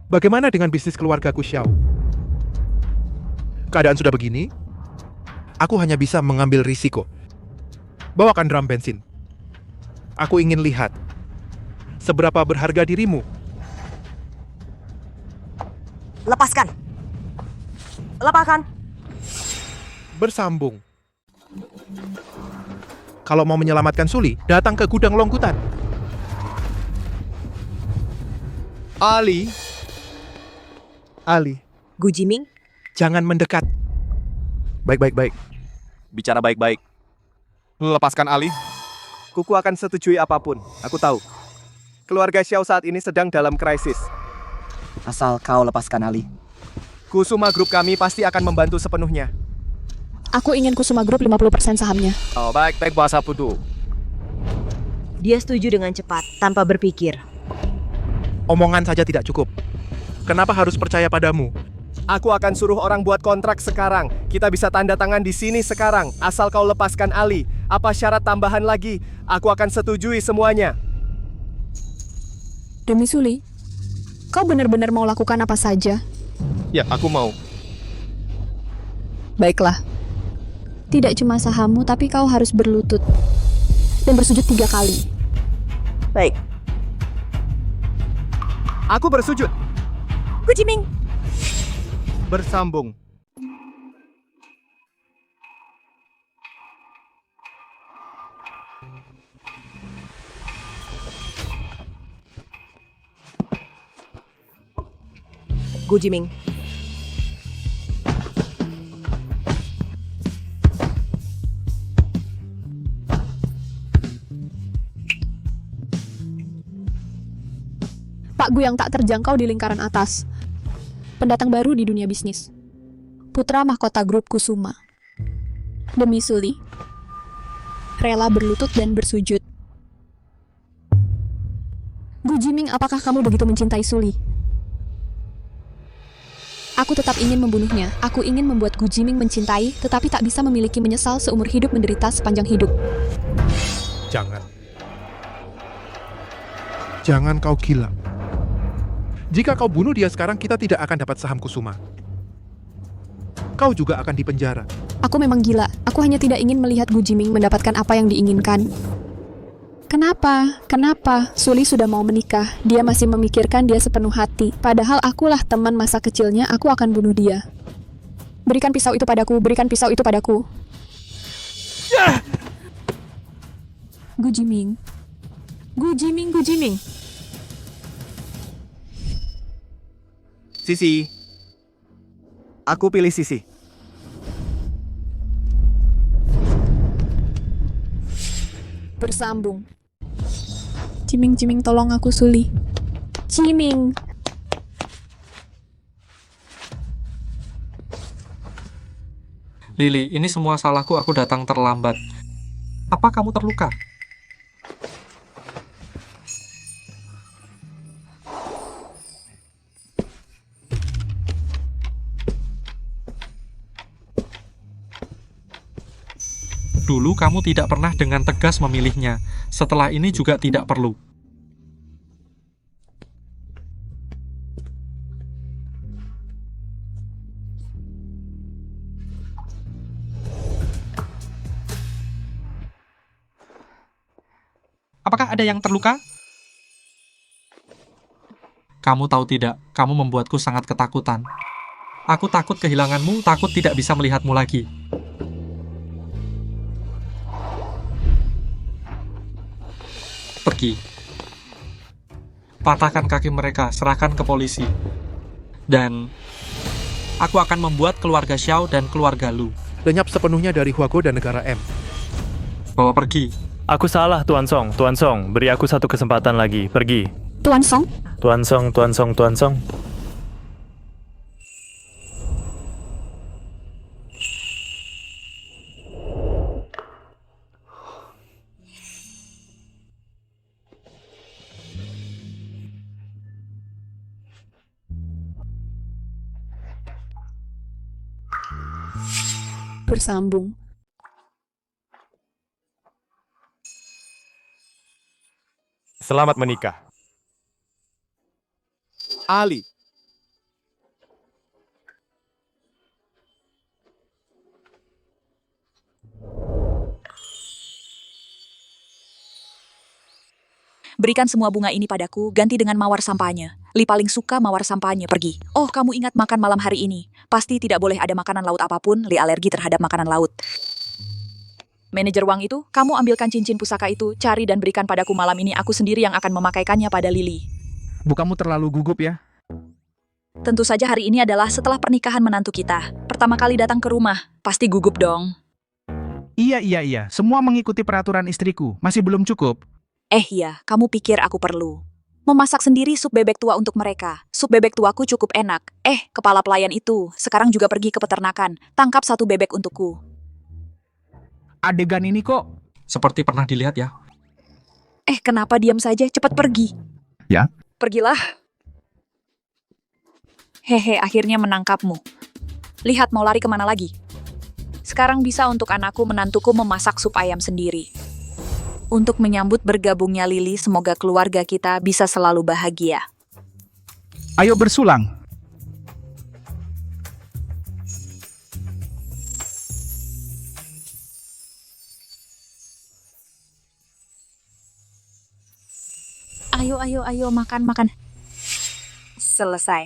Bagaimana dengan bisnis keluarga Gu Xiao? Keadaan sudah begini, aku hanya bisa mengambil risiko. Bawakan drum bensin. Aku ingin lihat seberapa berharga dirimu. Lepaskan. Lepaskan. Bersambung. Kalau mau menyelamatkan Suli, datang ke gudang Longgutan. Ali. Gu Jiming? Jangan mendekat. Baik. Bicara baik-baik. Lepaskan Ali. Kuku akan setujui apapun. Aku tahu. Keluarga Xiao saat ini sedang dalam krisis. Asal kau lepaskan Ali. Kusuma Group kami pasti akan membantu sepenuhnya. Aku ingin Kusuma Group 50% sahamnya. Oh, baik bahasa Pudu. Dia setuju dengan cepat, tanpa berpikir. Omongan saja tidak cukup. Kenapa harus percaya padamu? Aku akan suruh orang buat kontrak sekarang. Kita bisa tanda tangan di sini sekarang. Asal kau lepaskan Ali. Apa syarat tambahan lagi? Aku akan setujui semuanya. Demi Suli, kau benar-benar mau lakukan apa saja? Ya, aku mau. Baiklah. Tidak cuma sahammu, tapi kau harus berlutut. Dan bersujud 3 kali. Baik. Aku bersujud. Gu Jiming. Bersambung. Gu Jiming. Pak Gu yang tak terjangkau di lingkaran atas. pendatang baru di dunia bisnis. Putra mahkota grup Kusuma. Demi Suli, rela berlutut dan bersujud. Gu Jiming, apakah kamu begitu mencintai Suli? Aku tetap ingin membunuhnya. Aku ingin membuat Gu Jiming mencintai, tetapi tak bisa memiliki menyesal seumur hidup menderita sepanjang hidup. Jangan. Jangan kau gila. Jika kau bunuh dia sekarang, kita tidak akan dapat saham Kusuma. Kau juga akan dipenjara. Aku memang gila. Aku hanya tidak ingin melihat Gu Jiming mendapatkan apa yang diinginkan. Kenapa? Kenapa? Suli sudah mau menikah. Dia masih memikirkan dia sepenuh hati. Padahal akulah teman masa kecilnya, aku akan bunuh dia. Berikan pisau itu padaku, berikan pisau itu padaku. Gu Jiming. Gu Jiming, Gu Jiming. Sisi. Aku pilih Sisi. Bersambung. Jiming, Jiming, tolong aku, Suli. Jiming. Lily, ini semua salahku, aku datang terlambat. Apa kamu terluka? Dulu kamu tidak pernah dengan tegas memilihnya. Setelah ini juga tidak perlu. Apakah ada yang terluka? Kamu tahu tidak, kamu membuatku sangat ketakutan. Aku takut kehilanganmu, takut tidak bisa melihatmu lagi. Pergi. Patahkan kaki mereka, serahkan ke polisi. Dan aku akan membuat keluarga Xiao dan keluarga Lu. Lenyap sepenuhnya dari Huago dan negara M. Bawa pergi. Aku salah, Tuan Song. Tuan Song, beri aku satu kesempatan lagi. Pergi. Tuan Song? Tuan Song, Tuan Song, Tuan Song. Bersambung. Selamat menikah. Ali. Berikan semua bunga ini padaku, ganti dengan mawar sampahnya. Li paling suka mawar sampahnya, pergi. Oh, kamu ingat makan malam hari ini. Pasti tidak boleh ada makanan laut apapun, Li alergi terhadap makanan laut. Manajer Wang itu, kamu ambilkan cincin pusaka itu, cari dan berikan padaku malam ini, aku sendiri yang akan memakaikannya pada Lily. Bukamu terlalu gugup ya? Tentu saja hari ini adalah setelah pernikahan menantu kita. Pertama kali datang ke rumah, pasti gugup dong. Iya. Semua mengikuti peraturan istriku. Masih belum cukup. Iya, kamu pikir aku perlu memasak sendiri sup bebek tua untuk mereka. Sup bebek tuaku cukup enak. Kepala pelayan itu, sekarang juga pergi ke peternakan. Tangkap satu bebek untukku. Adegan ini kok seperti pernah dilihat ya. Kenapa diam saja? Cepat pergi. Ya? Pergilah. Akhirnya menangkapmu. Lihat mau lari kemana lagi? Sekarang bisa untuk anakku menantuku memasak sup ayam sendiri. Untuk menyambut bergabungnya Lily, semoga keluarga kita bisa selalu bahagia. Ayo bersulang. Ayo, makan. Selesai.